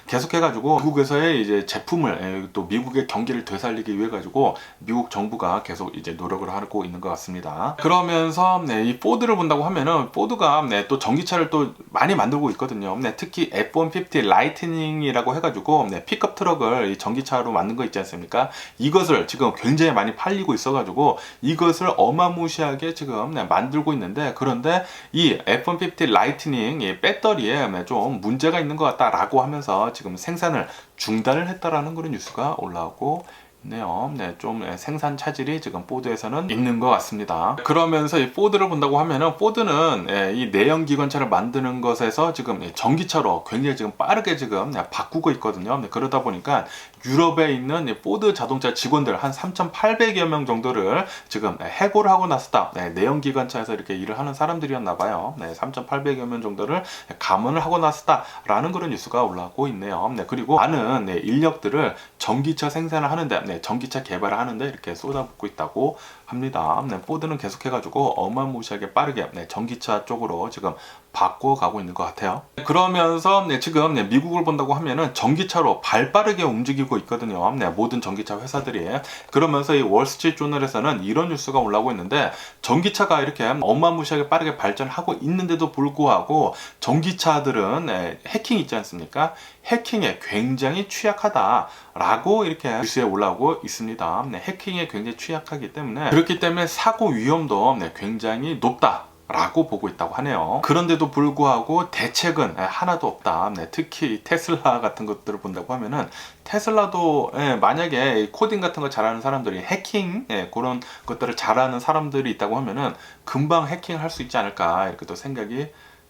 계속해가지고 미국에서의 이제 제품을 또 미국의 경기를 되살리기 위해 가지고 미국 정부가 계속 이제 노력을 하고 있는 것 같습니다. 그러면서 이 포드를 본다고 하면은 포드가 또 전기차를 또 많이 만들고 있거든요. 특히 F-150 라이트닝이라고 해가지고 픽업 트럭을 이 전기차로 만든 거 있지 않습니까? 이것을 지금 굉장히 많이 팔리고 있어가지고 이것을 어마무시하게 지금 만들고 있는데, 그런데 이 F-150 라이트닝 이 배터리에 좀 문제가 있는 것 같다라고 하면서 지금 생산을 중단을 했다라는 그런 뉴스가 올라오고 네요. 좀 생산 차질이 지금 포드에서는 있는 것 같습니다. 그러면서 이 포드를 본다고 하면은, 포드는 이 내연 기관차를 만드는 것에서 지금 전기차로 굉장히 지금 빠르게 지금 바꾸고 있거든요. 그러다 보니까 유럽에 있는 포드 자동차 직원들 한 3,800여 명 정도를 지금 해고를 하고 났었다. 내연 기관차에서 이렇게 일을 하는 사람들이었나 봐요. 3,800여 명 정도를 감원을 하고 났었다라는 그런 뉴스가 올라오고 있네요. 그리고 많은 인력들을 전기차 생산을 하는데, 전기차 개발을 하는데 이렇게 쏟아붓고 있다고 합니다. 포드는 계속해가지고 어마무시하게 빠르게 전기차 쪽으로 지금 바꿔가고 있는 것 같아요. 그러면서 지금 미국을 본다고 하면은 전기차로 발빠르게 움직이고 있거든요. 모든 전기차 회사들이. 그러면서 이 월스트리트 조널에서는 이런 뉴스가 올라오고 있는데, 전기차가 이렇게 어마무시하게 빠르게 발전하고 있는데도 불구하고 전기차들은 해킹 있지 않습니까? 해킹에 굉장히 취약하다라고 이렇게 뉴스에 올라오고 있습니다. 해킹에 굉장히 취약하기 때문에, 그렇기 때문에 사고 위험도 굉장히 높다 라고 보고 있다고 하네요. 그런데도 불구하고 대책은 하나도 없다. 특히 테슬라 같은 것들을 본다고 하면은, 테슬라도 만약에 코딩 같은 거 잘하는 사람들이, 해킹 그런 것들을 잘하는 사람들이 있다고 하면은 금방 해킹할 수 있지 않을까 이렇게 또 생각이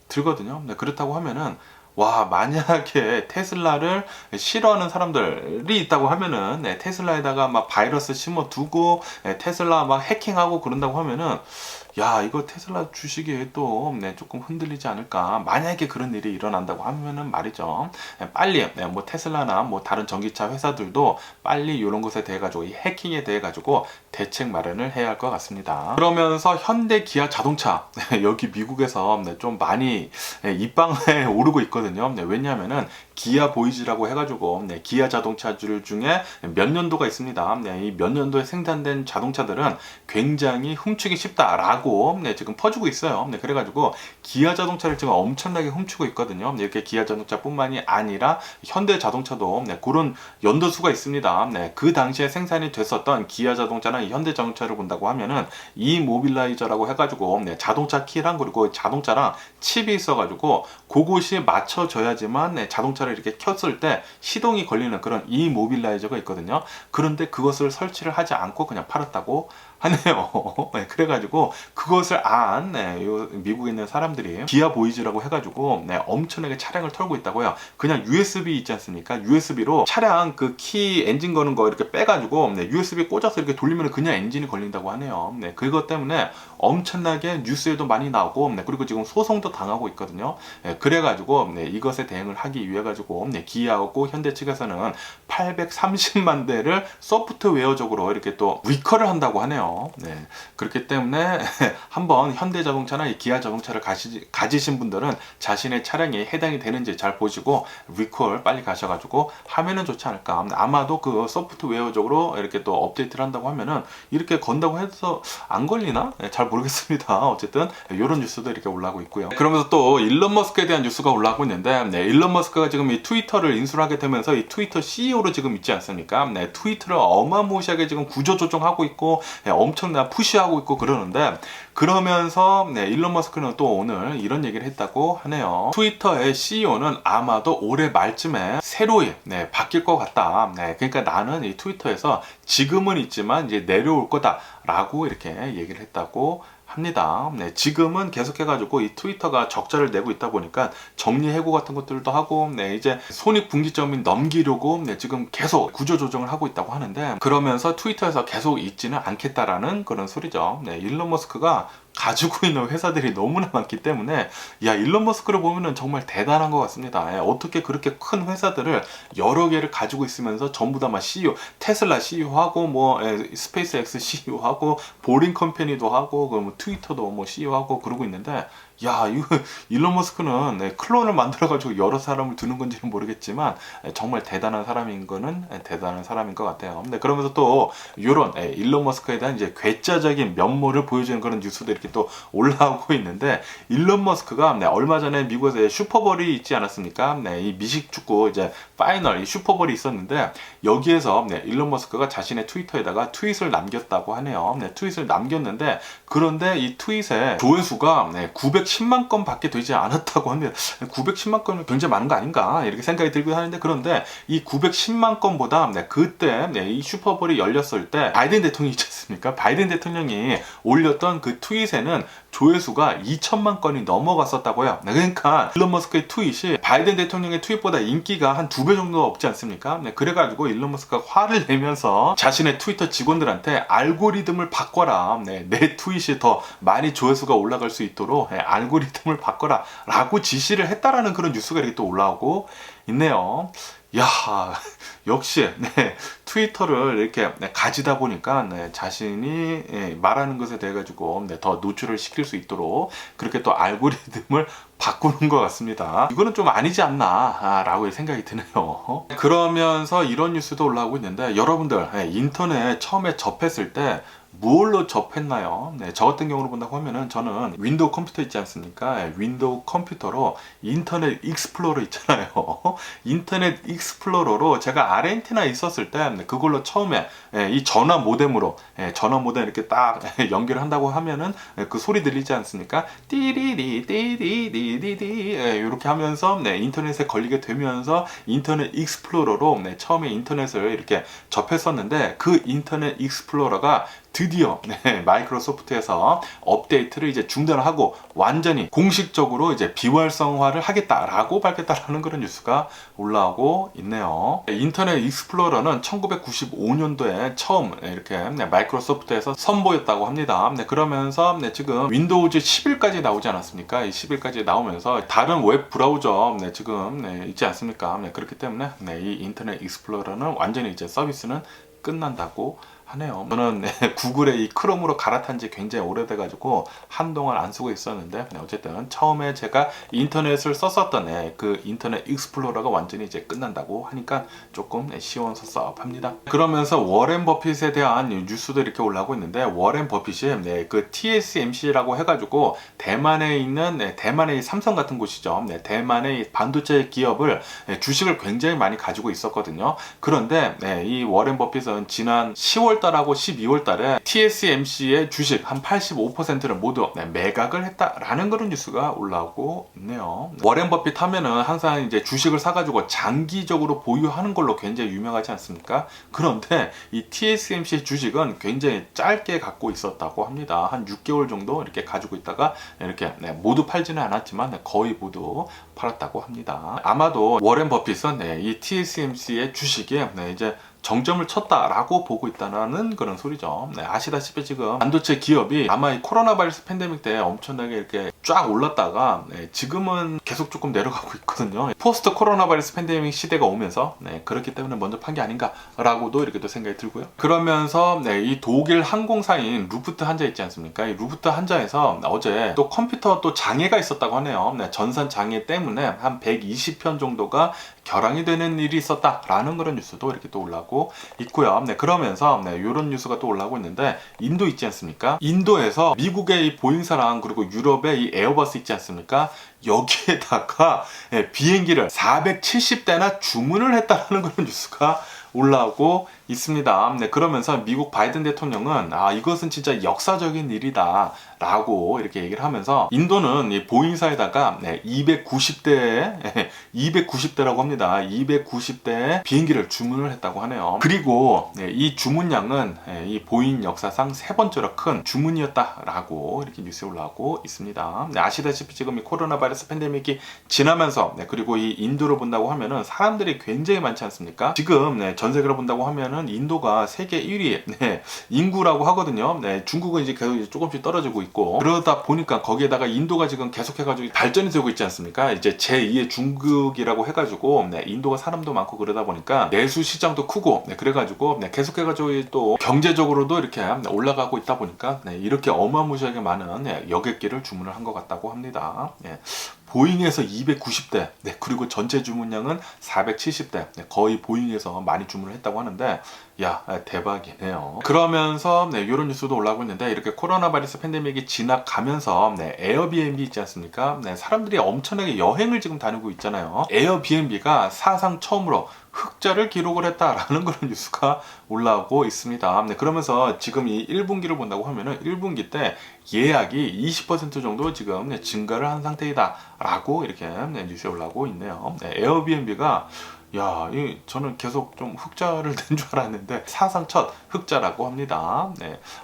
들거든요. 그렇다고 하면은, 와, 만약에 테슬라를 싫어하는 사람들이 있다고 하면은, 테슬라에다가 막 바이러스 심어두고 테슬라 막 해킹하고 그런다고 하면은, 야, 이거 테슬라 주식이 또 조금 흔들리지 않을까. 만약에 그런 일이 일어난다고 하면은 말이죠. 빨리 뭐 테슬라나 뭐 다른 전기차 회사들도 빨리 이런 것에 대해 가지고, 이 해킹에 대해 가지고 대책 마련을 해야 할 것 같습니다. 그러면서 현대, 기아 자동차 여기 미국에서 좀 많이 입방에 오르고 있거든요. 왜냐하면은 기아 보이즈라고 해가지고 기아 자동차들 중에 몇 년도가 있습니다. 이 몇 년도에 생산된 자동차들은 굉장히 훔치기 쉽다라고 지금 퍼주고 있어요. 그래가지고 기아 자동차를 지금 엄청나게 훔치고 있거든요. 이렇게 기아 자동차뿐만이 아니라 현대 자동차도 그런 연도수가 있습니다. 그 당시에 생산이 됐었던 기아 자동차나 현대 자동차를 본다고 하면은 이 모빌라이저라고 해가지고 자동차 키랑 그리고 자동차랑 칩이 있어가지고 그것이 맞춰져야지만 자동차를 이렇게 켰을 때 시동이 걸리는 그런 이 모빌라이저가 있거든요. 그런데 그것을 설치를 하지 않고 그냥 팔았다고 하네요. 그래가지고 그것을 안 미국에 있는 사람들이 기아 보이즈라고 해가지고 엄청나게 차량을 털고 있다고요. 그냥 USB 있지 않습니까? USB로 차량 그 키 엔진 거는 거 이렇게 빼가지고 USB 꽂아서 이렇게 돌리면 그냥 엔진이 걸린다고 하네요. 그것 때문에 엄청나게 뉴스에도 많이 나오고, 그리고 지금 소송도 당하고 있거든요. 그래가지고 이것에 대응을 하기 위해 가지고 기아하고 현대 측에서는 830만 대를 소프트웨어적으로 이렇게 또 리컬을 한다고 하네요. 그렇기 때문에 한번 현대 자동차나 이 기아 자동차를 가지신 분들은 자신의 차량이 해당이 되는지 잘 보시고 리콜 빨리 가셔가지고 하면은 좋지 않을까. 아마도 그 소프트웨어적으로 이렇게 또 업데이트를 한다고 하면은 이렇게 건다고 해서 안 걸리나? 잘 모르겠습니다. 어쨌든 이런 뉴스도 이렇게 올라오고 있고요. 그러면서 또 일론 머스크에 대한 뉴스가 올라오고 있는데, 일론 머스크가 지금 이 트위터를 인수를 하게 되면서 이 트위터 CEO로 지금 있지 않습니까? 트위터를 어마무시하게 지금 구조조정하고 있고 엄청나 푸시하고 있고 그러는데, 그러면서 일론 머스크는 또 오늘 이런 얘기를 했다고 하네요. 트위터의 CEO는 아마도 올해 말쯤에 새로이 바뀔 것 같다. 그러니까 나는 이 트위터에서 지금은 있지만 이제 내려올 거다라고 이렇게 얘기를 했다고 합니다. 지금은 계속해가지고 이 트위터가 적자를 내고 있다 보니까 정리해고 같은 것들도 하고, 이제 손익분기점이 넘기려고 지금 계속 구조조정을 하고 있다고 하는데, 그러면서 트위터에서 계속 있지는 않겠다라는 그런 소리죠. 일론 머스크가 가지고 있는 회사들이 너무나 많기 때문에, 야, 일론 머스크를 보면은 정말 대단한 것 같습니다. 어떻게 그렇게 큰 회사들을 여러 개를 가지고 있으면서 전부 다 막 CEO, 테슬라 CEO하고 뭐 스페이스X CEO하고 보링 컴퍼니도 하고 그 뭐 트위터도 뭐 CEO하고 그러고 있는데, 야, 이거 일론 머스크는 클론을 만들어가지고 여러 사람을 두는 건지는 모르겠지만 정말 대단한 사람인 거는 대단한 사람인 것 같아요. 그러면서 또 이런 일론 머스크에 대한 이제 괴짜적인 면모를 보여주는 그런 뉴스도 이렇게 또 올라오고 있는데, 일론 머스크가 얼마 전에 미국에서 슈퍼볼이 있지 않았습니까? 이 미식 축구 이제 파이널 이 슈퍼볼이 있었는데, 여기에서 일론 머스크가 자신의 트위터에다가 트윗을 남겼다고 하네요. 트윗을 남겼는데, 그런데 이 트윗의 조회수가 910만 건 밖에 되지 않았다고 합니다. 910만 건은 굉장히 많은 거 아닌가 이렇게 생각이 들고 하는데, 그런데 이 910만 건보다 그때 이 슈퍼볼이 열렸을 때 바이든 대통령이 있지 않습니까? 바이든 대통령이 올렸던 그 트윗에는 조회수가 2천만 건이 넘어갔었다고요. 그러니까 일론 머스크의 트윗이 바이든 대통령의 트윗보다 인기가 한 2배 정도 없지 않습니까? 그래가지고 일론 머스크가 화를 내면서 자신의 트위터 직원들한테 알고리즘을 바꿔라. 내 트윗이 더 많이 조회수가 올라갈 수 있도록 알고리즘을 바꿔라 라고 지시를 했다라는 그런 뉴스가 이렇게 또 올라오고 있네요. 야, 역시 트위터를 이렇게 가지다 보니까 자신이 말하는 것에 대해 가지고 더 노출을 시킬 수 있도록 그렇게 또 알고리즘을 바꾸는 것 같습니다. 이거는 좀 아니지 않나 라고 생각이 드네요. 그러면서 이런 뉴스도 올라오고 있는데, 여러분들 인터넷 처음에 접했을 때 무엇로 접했나요? 저 같은 경우로 본다고 하면은 저는 윈도우 컴퓨터 있지 않습니까? 윈도우 컴퓨터로 인터넷 익스플로러 있잖아요. 인터넷 익스플로러로 제가 아르헨티나 있었을 때 그걸로 처음에 이 전화 모뎀으로 전화 모뎀 이렇게 딱 연결을 한다고 하면은 그 소리 들리지 않습니까? 띠리리 띠리리리리 이렇게 하면서 인터넷에 걸리게 되면서 인터넷 익스플로러로 처음에 인터넷을 이렇게 접했었는데, 그 인터넷 익스플로러가 드디어 마이크로소프트에서 업데이트를 이제 중단하고 완전히 공식적으로 이제 비활성화를 하겠다라고 밝혔다라는 그런 뉴스가 올라오고 있네요. 인터넷 익스플로러는 1995년도에 처음 이렇게 마이크로소프트에서 선보였다고 합니다. 그러면서 지금 윈도우즈 11까지 나오지 않았습니까? 이 11까지 나오면서 다른 웹 브라우저 지금 있지 않습니까? 그렇기 때문에 이 인터넷 익스플로러는 완전히 이제 서비스는 끝난다고 하네요. 저는 구글의 이 크롬으로 갈아탄 지 굉장히 오래돼가지고 한동안 안 쓰고 있었는데, 어쨌든 처음에 제가 인터넷을 썼었던 그 인터넷 익스플로러가 완전히 이제 끝난다고 하니까 조금 시원섭섭합니다. 그러면서 워렌 버핏에 대한 뉴스도 이렇게 올라오고 있는데, 워렌 버핏이 그 TSMC라고 해가지고 대만에 있는 대만의 삼성 같은 곳이죠. 대만의 반도체 기업을 주식을 굉장히 많이 가지고 있었거든요. 그런데 이 워렌 버핏은 지난 10월 달하고 12월 달에 TSMC의 주식 한 85%를 모두 매각을 했다라는 그런 뉴스가 올라오고 있네요. 워렌 버핏 하면은 항상 이제 주식을 사가지고 장기적으로 보유하는 걸로 굉장히 유명하지 않습니까? 그런데 이 TSMC 주식은 굉장히 짧게 갖고 있었다고 합니다. 한 6개월 정도 이렇게 가지고 있다가 이렇게 모두 팔지는 않았지만 거의 모두 팔았다고 합니다. 아마도 워렌 버핏은 이 TSMC의 주식이 이제 정점을 쳤다라고 보고 있다는 그런 소리죠. 아시다시피 지금 반도체 기업이 아마 이 코로나 바이러스 팬데믹 때 엄청나게 이렇게 쫙 올랐다가 지금은 계속 조금 내려가고 있거든요. 포스트 코로나 바이러스 팬데믹 시대가 오면서 그렇기 때문에 먼저 판 게 아닌가라고도 이렇게 또 생각이 들고요. 그러면서 이 독일 항공사인 루프트 한자 있지 않습니까? 이 루프트 한자에서 어제 또 컴퓨터 또 장애가 있었다고 하네요. 전산 장애 때문에 한 120편 정도가 결항이 되는 일이 있었다라는 그런 뉴스도 이렇게 또 올라오고 있고요. 그러면서 이런 뉴스가 또 올라오고 있는데, 인도 있지 않습니까? 인도에서 미국의 이 보잉사랑 그리고 유럽의 이 에어버스 있지 않습니까? 여기에다가 비행기를 470대나 주문을 했다는 그런 뉴스가 올라오고 있습니다. 그러면서 미국 바이든 대통령은 이것은 진짜 역사적인 일이다 라고 이렇게 얘기를 하면서, 인도는 이 보잉사에다가 290대라고 합니다. 290대의 비행기를 주문을 했다고 하네요. 그리고 이 주문량은 이 보잉 역사상 세 번째로 큰 주문이었다라고 이렇게 뉴스에 올라오고 있습니다. 아시다시피 지금 이 코로나 바이러스 팬데믹이 지나면서 그리고 이 인도를 본다고 하면은 사람들이 굉장히 많지 않습니까? 지금 전 세계로 본다고 하면은 인도가 세계 1위 인구라고 하거든요. 중국은 이제 계속 조금씩 떨어지고 있고, 그러다 보니까 거기에다가 인도가 지금 계속해가지고 발전이 되고 있지 않습니까? 이제 제2의 중국이라고 해가지고 인도가 사람도 많고 그러다 보니까 내수 시장도 크고 그래가지고 계속해가지고 또 경제적으로도 이렇게 올라가고 있다 보니까 이렇게 어마무시하게 많은 여객기를 주문을 한 것 같다고 합니다. 보잉에서 290대, 그리고 전체 주문량은 470대, 거의 보잉에서 많이 주문을 했다고 하는데, 야, 대박이네요. 그러면서 이런 뉴스도 올라오고 있는데, 이렇게 코로나 바이러스 팬데믹이 지나가면서 에어비앤비 있지 않습니까? 사람들이 엄청나게 여행을 지금 다니고 있잖아요. 에어비앤비가 사상 처음으로 흑자를 기록을 했다라는 그런 뉴스가 올라오고 있습니다. 그러면서 지금 이 1분기를 본다고 하면은 1분기 때 예약이 20% 정도 지금 증가를 한 상태이다 라고 이렇게 뉴스에 올라오고 있네요. 에어비앤비가 저는 계속 좀 흑자를 낸 줄 알았는데 사상 첫 흑자라고 합니다.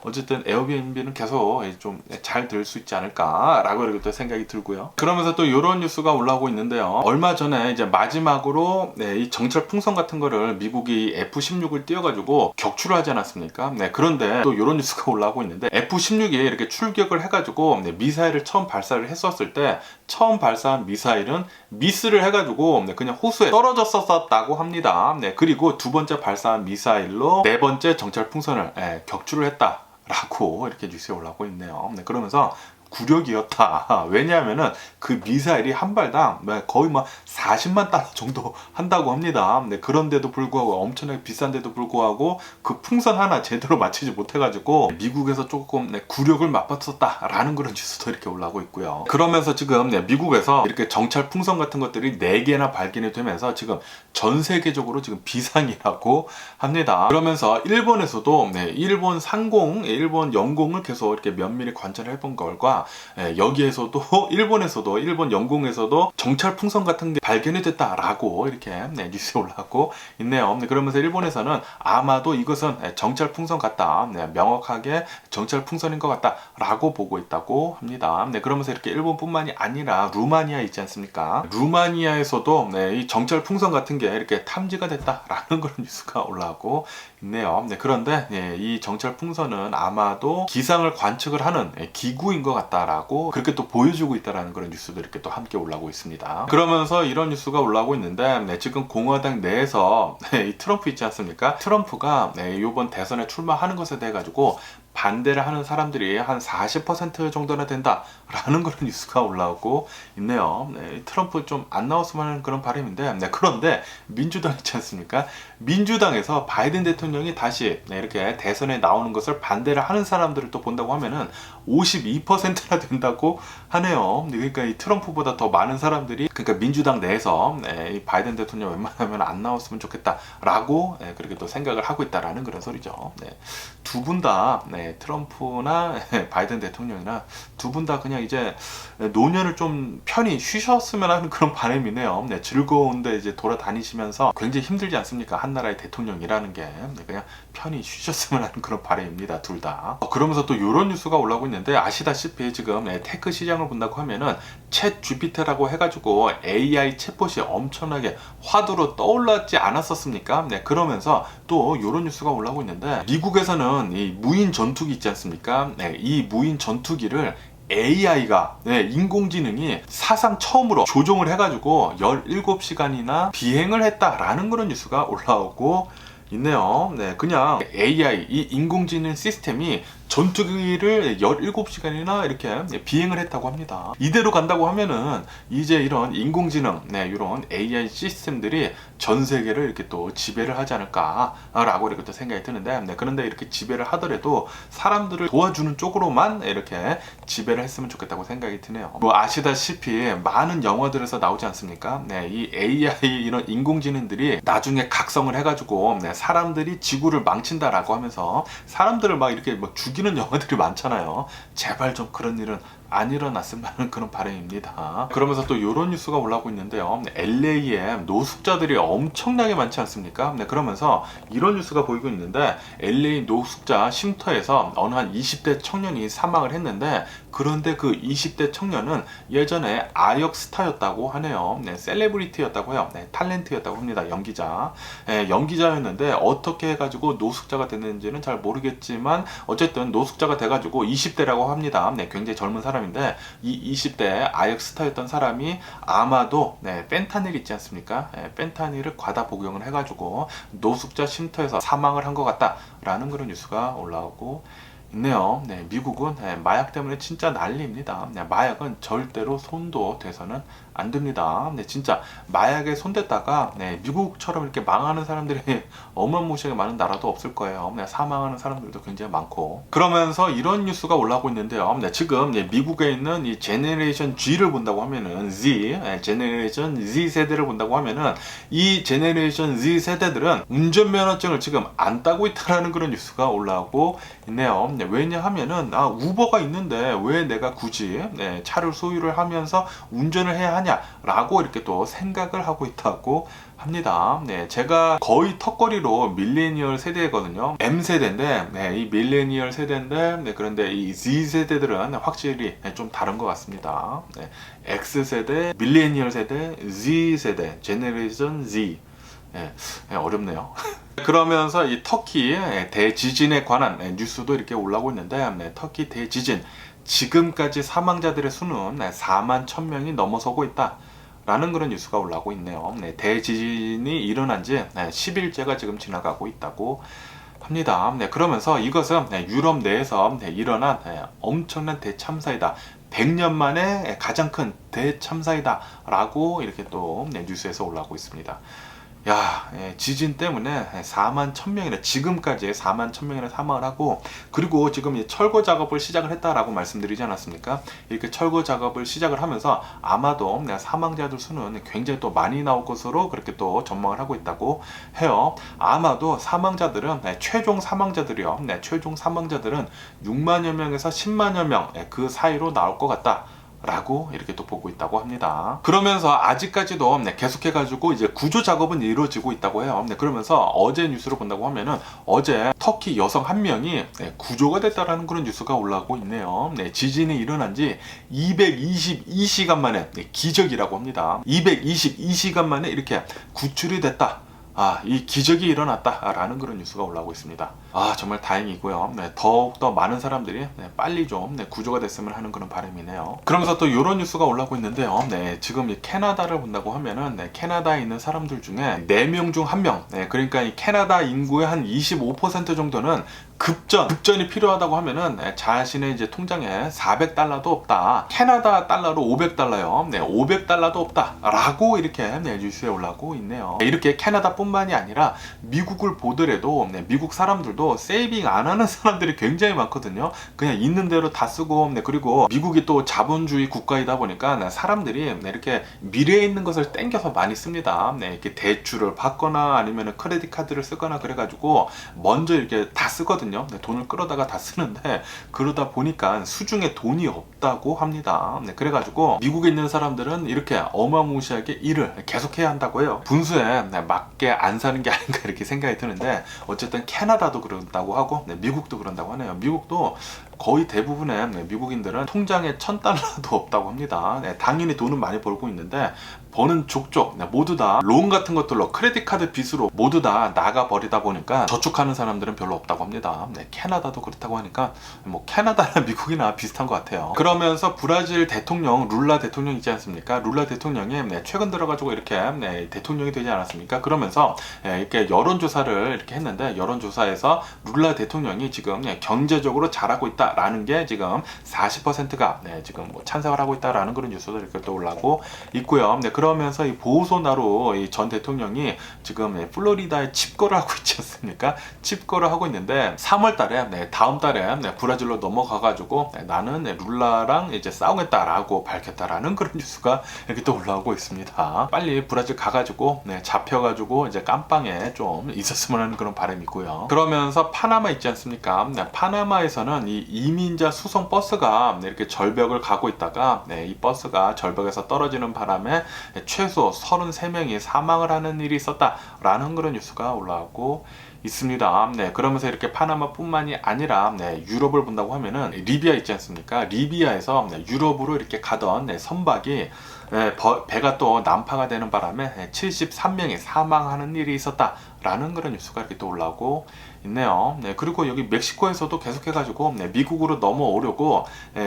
어쨌든 에어비앤비는 계속 좀 잘 될 수 있지 않을까라고 이렇게 또 생각이 들고요. 그러면서 또 이런 뉴스가 올라오고 있는데요. 얼마 전에 이제 마지막으로 이 정찰 풍선 같은 거를 미국이 F-16을 띄워가지고 격추를 하지 않았습니까? 그런데 또 이런 뉴스가 올라오고 있는데, F-16이 이렇게 출격을 해가지고 미사일을 처음 발사를 했었을 때 처음 발사한 미사일은 미스를 해가지고 그냥 호수에 떨어졌었다 맞섰다고 합니다. 네, 그리고 두 번째 발사한 미사일로 네 번째 정찰 풍선을 격추를 했다라고 이렇게 뉴스에 올라오고 있네요. 네, 그러면서 굴욕이었다. 왜냐하면은 그 미사일이 한 발당 거의 막 40만 달러 정도 한다고 합니다. 네, 그런데도 불구하고 엄청나게 비싼데도 불구하고 그 풍선 하나 제대로 맞추지 못해가지고 미국에서 조금 굴욕을 맛봤었다라는 그런 뉴스도 이렇게 올라오고 있고요. 그러면서 지금 미국에서 이렇게 정찰 풍선 같은 것들이 4개나 발견이 되면서 지금 전 세계적으로 지금 비상이라고 합니다. 그러면서 일본에서도 일본 상공, 일본 영공을 계속 이렇게 면밀히 관찰을 해본 결과 여기에서도 일본 영공에서도 정찰 풍선 같은 게 발견이 됐다라고 이렇게 뉴스에 올라오고 있네요. 그러면서 일본에서는 아마도 이것은 정찰 풍선 같다, 명확하게 정찰 풍선인 것 같다라고 보고 있다고 합니다. 그러면서 이렇게 일본뿐만이 아니라 루마니아 있지 않습니까? 루마니아에서도 이 정찰 풍선 같은 게 이렇게 탐지가 됐다라는 그런 뉴스가 올라오고 있네요. 그런데 이 정찰 풍선은 아마도 기상을 관측을 하는 기구인 것 같다라고 그렇게 또 보여주고 있다라는 그런 뉴스도 이렇게 또 함께 올라오고 있습니다. 그러면서 이런 뉴스가 올라오고 있는데 지금 공화당 내에서 이 트럼프 있지 않습니까? 트럼프가 이번 대선에 출마하는 것에 대해 가지고 반대를 하는 사람들이 한 40% 정도나 된다라는 그런 뉴스가 올라오고 있네요. 트럼프 좀 안 나왔으면 하는 그런 바람인데 그런데 민주당 있지 않습니까? 민주당에서 바이든 대통령이 다시 이렇게 대선에 나오는 것을 반대를 하는 사람들을 또 본다고 하면은 52%나 된다고 하네요. 그러니까 이 트럼프보다 더 많은 사람들이 그러니까 민주당 내에서 이 바이든 대통령 웬만하면 안 나왔으면 좋겠다라고 그렇게 또 생각을 하고 있다라는 그런 소리죠. 두 분 다 트럼프나 바이든 대통령이나 두 분 다 그냥 이제 노년을 좀 편히 쉬셨으면 하는 그런 바람이네요. 즐거운데 이제 돌아다니시면서 굉장히 힘들지 않습니까? 한 나라의 대통령이라는 게 그냥 편히 쉬셨으면 하는 그런 바람입니다. 둘 다. 그러면서 또 이런 뉴스가 올라오고 있는데 아시다시피 지금 테크 시장을 본다고 하면은 챗 GPT라고 해가지고 AI 챗봇이 엄청나게 화두로 떠올랐지 않았었습니까? 그러면서 또 이런 뉴스가 올라오고 있는데 미국에서는 이 무인 전투기 있지 않습니까? 이 무인 전투기를 AI가 인공지능이 사상 처음으로 조종을 해가지고 17시간이나 비행을 했다라는 그런 뉴스가 올라오고 있네요. 그냥 AI, 이 인공지능 시스템이 전투기를 17시간이나 이렇게 비행을 했다고 합니다. 이대로 간다고 하면은 이제 이런 인공지능, 이런 AI 시스템들이 전 세계를 이렇게 또 지배를 하지 않을까라고 이렇게 또 생각이 드는데 그런데 이렇게 지배를 하더라도 사람들을 도와주는 쪽으로만 이렇게 지배를 했으면 좋겠다고 생각이 드네요. 뭐 아시다시피 많은 영화들에서 나오지 않습니까? 이 AI 이런 인공지능들이 나중에 각성을 해가지고 사람들이 지구를 망친다라고 하면서 사람들을 막 이렇게 막 죽이는 영화들이 많잖아요. 제발 좀 그런 일은 안 일어났으면 하는 그런 바람입니다. 그러면서 또 이런 뉴스가 올라오고 있는데요. LA에 노숙자들이 엄청나게 많지 않습니까? 그러면서 이런 뉴스가 보이고 있는데 LA 노숙자 쉼터에서 어느 한 20대 청년이 사망을 했는데 그런데 그 20대 청년은 예전에 아역 스타였다고 하네요. 셀레브리티였다고 해요. 탤런트였다고 합니다. 연기자. 연기자였는데 어떻게 해가지고 노숙자가 됐는지는 잘 모르겠지만 어쨌든 노숙자가 돼가지고 20대라고 합니다. 굉장히 젊은 사람인데 이 20대 아역 스타였던 사람이 아마도 펜타닐 있지 않습니까? 펜타닐을 과다 복용을 해가지고 노숙자 쉼터에서 사망을 한 것 같다라는 그런 뉴스가 올라오고 있네요. 미국은 마약 때문에 진짜 난리입니다. 마약은 절대로 손도 대서는 안 됩니다. 진짜 마약에 손댔다가 미국처럼 이렇게 망하는 사람들이 어마무시하게 많은 나라도 없을 거예요. 사망하는 사람들도 굉장히 많고 그러면서 이런 뉴스가 올라오고 있는데요. 지금 미국에 있는 이 제네레이션 G를 본다고 하면은 제네레이션 Z 세대를 본다고 하면은 이 제네레이션 Z 세대들은 운전면허증을 지금 안 따고 있다라는 그런 뉴스가 올라오고 있네요. 왜냐하면은 우버가 있는데 왜 내가 굳이 차를 소유를 하면서 운전을 해야 하냐라고 이렇게 또 생각을 하고 있다고 합니다. 제가 거의 턱걸이로 밀레니얼 세대거든요. M세대인데 이 밀레니얼 세대인데 그런데 이 Z세대들은 확실히 좀 다른 것 같습니다. X세대, 밀레니얼 세대, Z세대, 제네레이션 Z 어렵네요. 그러면서 이 터키 대지진에 관한 뉴스도 이렇게 올라오고 있는데 터키 대지진 지금까지 사망자들의 수는 4만 1000명이 넘어서고 있다 라는 그런 뉴스가 올라오고 있네요. 네, 대지진이 일어난 지 10일째가 지금 지나가고 있다고 합니다. 네, 그러면서 이것은 유럽 내에서 일어난 엄청난 대참사이다. 100년 만에 가장 큰 대참사이다 라고 이렇게 또 뉴스에서 올라오고 있습니다. 야, 지진 때문에 4만 1000명이나 지금까지 4만 1000명이나 사망을 하고, 그리고 지금 철거 작업을 시작을 했다라고 말씀드리지 않았습니까? 이렇게 철거 작업을 시작을 하면서 아마도 사망자들 수는 굉장히 또 많이 나올 것으로 그렇게 또 전망을 하고 있다고 해요. 아마도 사망자들은 최종 사망자들이요. 최종 사망자들은 6만여 명에서 10만여 명 그 사이로 나올 것 같다. 라고 이렇게 또 보고 있다고 합니다. 그러면서 아직까지도 계속해가지고 이제 구조 작업은 이루어지고 있다고 해요. 그러면서 어제 뉴스를 본다고 하면은 어제 터키 여성 한 명이 구조가 됐다라는 그런 뉴스가 올라오고 있네요. 지진이 일어난 지 222시간 만에 기적이라고 합니다. 222시간 만에 이렇게 구출이 됐다. 이 기적이 일어났다라는 그런 뉴스가 올라오고 있습니다. 정말 다행이고요. 더욱더 많은 사람들이 빨리 좀 구조가 됐으면 하는 그런 바람이네요. 그러면서 또 이런 뉴스가 올라오고 있는데요. 지금 이 캐나다를 본다고 하면은 캐나다에 있는 사람들 중에 4명 중 1명, 그러니까 이 캐나다 인구의 한 25% 정도는 급전이 필요하다고 하면은 자신의 이제 통장에 400달러도 없다. 캐나다 달러로 500달러요. 500달러도 없다라고 이렇게 뉴스에 올라오고 있네요. 이렇게 캐나다뿐만이 아니라 미국을 보더라도 미국 사람들도 세이빙 안 하는 사람들이 굉장히 많거든요. 그냥 있는 대로 다 쓰고, 그리고 미국이 또 자본주의 국가이다 보니까 사람들이 이렇게 미래에 있는 것을 땡겨서 많이 씁니다. 이렇게 대출을 받거나 아니면 크레딧 카드를 쓰거나 그래가지고 먼저 이렇게 다 쓰거든요. 돈을 끌어다가 다 쓰는데, 그러다 보니까 수중에 돈이 없다고 합니다. 그래가지고 미국에 있는 사람들은 이렇게 어마무시하게 일을 계속해야 한다고 해요. 분수에 맞게 안 사는 게 아닌가 이렇게 생각이 드는데, 어쨌든 캐나다도 그런다고 하고 미국도 그런다고 하네요. 미국도 거의 대부분의 미국인들은 통장에 1000달러도 없다고 합니다. 당연히 돈은 많이 벌고 있는데 버는 족족 모두 다 론 같은 것들로 크레딧 카드 빚으로 모두 다 나가 버리다 보니까 저축하는 사람들은 별로 없다고 합니다. 캐나다도 그렇다고 하니까 뭐 캐나다나 미국이나 비슷한 것 같아요. 그러면서 브라질 대통령 룰라 대통령 있지 않습니까? 룰라 대통령이 최근 들어가지고 이렇게 대통령이 되지 않았습니까? 그러면서 이렇게 여론조사를 이렇게 했는데, 여론조사에서 룰라 대통령이 지금 경제적으로 잘하고 있다라는 게 지금 40%가 지금 뭐 찬성을 하고 있다라는 그런 뉴스도 이렇게 또 올라오고 있고요. 그러면서 이 보소나로 이 전 대통령이 지금 플로리다에 칩거를 하고 있지 않습니까? 칩거를 하고 있는데 3월 달에 다음 달에 브라질로 넘어가 가지고 나는 룰라랑 이제 싸우겠다라고 밝혔다라는 그런 뉴스가 이렇게 또 올라오고 있습니다. 빨리 브라질 가가지고 잡혀가지고 이제 깜빵에 좀 있었으면 하는 그런 바람이고요. 그러면서 파나마 있지 않습니까? 파나마에서는 이 이민자 수송 버스가 이렇게 절벽을 가고 있다가 이 버스가 절벽에서 떨어지는 바람에 최소 33명이 사망을 하는 일이 있었다라는 그런 뉴스가 올라오고 있습니다. 그러면서 이렇게 파나마뿐만이 아니라 유럽을 본다고 하면은 리비아 있지 않습니까? 리비아에서 유럽으로 이렇게 가던 선박이 배가 또 난파가 되는 바람에 73명이 사망하는 일이 있었다라는 그런 뉴스가 이렇게 또 올라오고 있네요. 그리고 여기 멕시코에서도 계속해가지고 미국으로 넘어오려고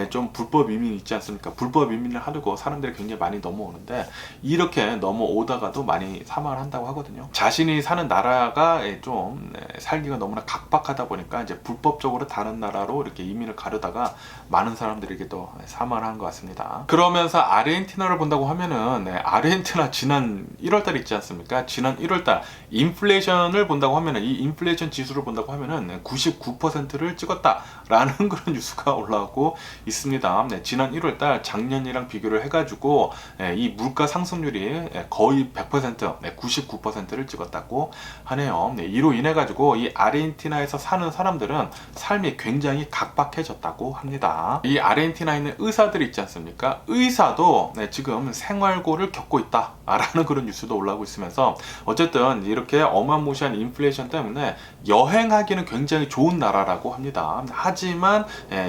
좀 불법 이민 있지 않습니까? 불법 이민을 하려고 사람들이 굉장히 많이 넘어오는데, 이렇게 넘어오다가도 많이 사망을 한다고 하거든요. 자신이 사는 나라가 좀 살기가 너무나 각박하다 보니까 이제 불법적으로 다른 나라로 이렇게 이민을 가려다가 많은 사람들이 이렇게 또 사망을 하는 것 같습니다. 그러면서 아르헨티나를 본다고 하면은 아르헨티나 지난 1월달 있지 않습니까? 지난 1월달 인플레이션을 본다고 하면은 이 인플레이션 지수를 본다고 하면은 99%를 찍었다라는 그런 뉴스가 올라오고 있습니다. 지난 1월달 작년이랑 비교를 해가지고 이 물가 상승률이 거의 100%, 99%를 찍었다고 하네요. 이로 인해 가지고 이 아르헨티나에서 사는 사람들은 삶이 굉장히 각박해졌다고 합니다. 이 아르헨티나에 있는 의사들이 있지 않습니까? 의사도 지금 생활고를 겪고 있다라는 그런 뉴스도 올라오고 있으면서, 어쨌든 이렇게 어마무시한 인플레이션 때문에 여행 여행하기는 굉장히 좋은 나라라고 합니다. 하지만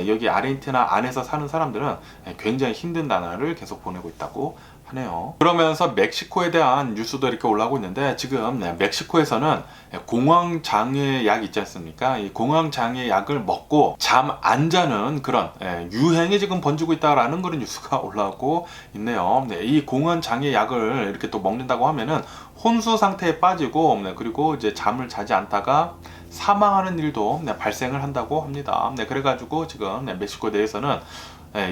여기 아르헨티나 안에서 사는 사람들은 굉장히 힘든 나라를 계속 보내고 있다고 하네요. 그러면서 멕시코에 대한 뉴스도 이렇게 올라오고 있는데, 지금 멕시코에서는 공황장애 약 있지 않습니까? 이 공황장애 약을 먹고 잠 안 자는 그런 유행이 지금 번지고 있다라는 그런 뉴스가 올라오고 있네요. 이 공황장애 약을 이렇게 또 먹는다고 하면은 혼수 상태에 빠지고, 그리고 이제 잠을 자지 않다가 사망하는 일도 발생을 한다고 합니다. 그래가지고 지금 멕시코 내에서는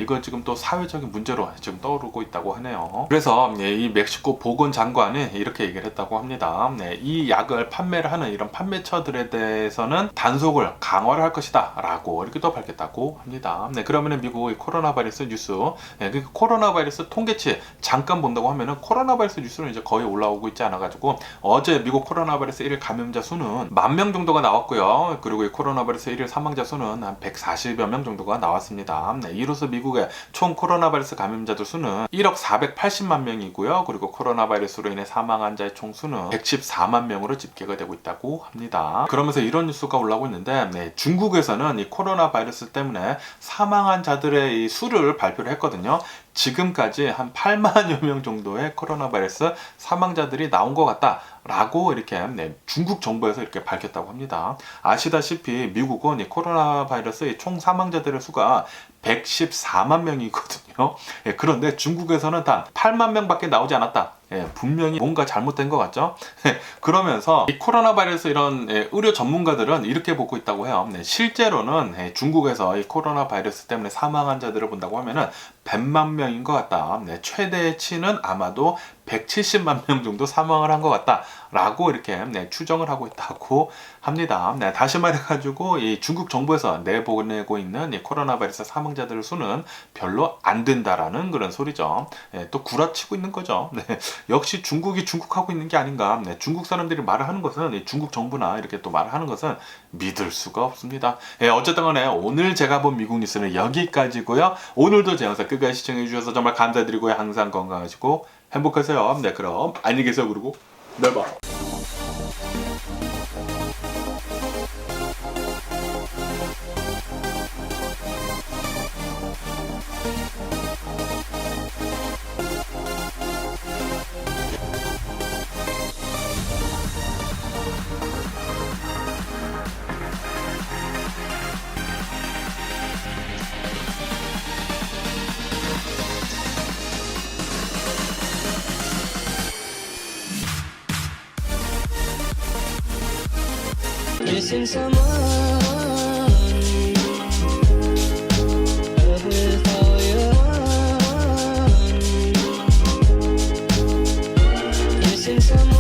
이거 지금 또 사회적인 문제로 지금 떠오르고 있다고 하네요. 그래서 이 멕시코 보건장관이 이렇게 얘기를 했다고 합니다. 이 약을 판매를 하는 이런 판매처들에 대해서는 단속을 강화를 할 것이다 라고 이렇게 또 밝혔다고 합니다. 그러면은 미국의 코로나 바이러스 뉴스, 그 코로나 바이러스 통계치 잠깐 본다고 하면은 코로나 바이러스 뉴스는 이제 거의 올라오고 있지 않아 가지고, 어제 미국 코로나 바이러스 1일 감염자 수는 10,000명 정도가 나왔고요. 그리고 이 코로나 바이러스 1일 사망자 수는 한 140여 명 정도가 나왔습니다. 이로써 미국의 총 코로나 바이러스 감염자들 수는 1억 480만 명이고요. 그리고 코로나 바이러스로 인해 사망한 자의 총 수는 114만 명으로 집계가 되고 있다고 합니다. 그러면서 이런 뉴스가 올라오고 있는데, 중국에서는 이 코로나 바이러스 때문에 사망한 자들의 이 수를 발표를 했거든요. 지금까지 한 8만여 명 정도의 코로나 바이러스 사망자들이 나온 것 같다 라고 이렇게 중국 정부에서 이렇게 밝혔다고 합니다. 아시다시피 미국은 이 코로나 바이러스의 총 사망자들의 수가 114만 명이거든요. 그런데 중국에서는 단 8만 명밖에 나오지 않았다. 분명히 뭔가 잘못된 것 같죠? 그러면서 이 코로나 바이러스 이런 의료 전문가들은 이렇게 보고 있다고 해요. 실제로는 중국에서 이 코로나 바이러스 때문에 사망한 자들을 본다고 하면은 100만 명인 것 같다. 최대치는 아마도 170만 명 정도 사망을 한 것 같다 라고 이렇게 추정을 하고 있다고 합니다. 다시 말해가지고 이 중국 정부에서 내보내고 있는 이 코로나 바이러스 사망자들 수는 별로 안 된다라는 그런 소리죠. 또 구라치고 있는 거죠. 역시 중국이 중국하고 있는 게 아닌가. 중국 사람들이 말을 하는 것은, 중국 정부나 이렇게 또 말을 하는 것은 믿을 수가 없습니다. 어쨌든 간에 오늘 제가 본 미국 뉴스는 여기까지고요. 오늘도 제 영상 끝까지 시청해 주셔서 정말 감사드리고요. 항상 건강하시고 행복하세요. 그럼 안녕히 계세요. 그리고 날 봐. Missing someone with all your heart. Missing someone.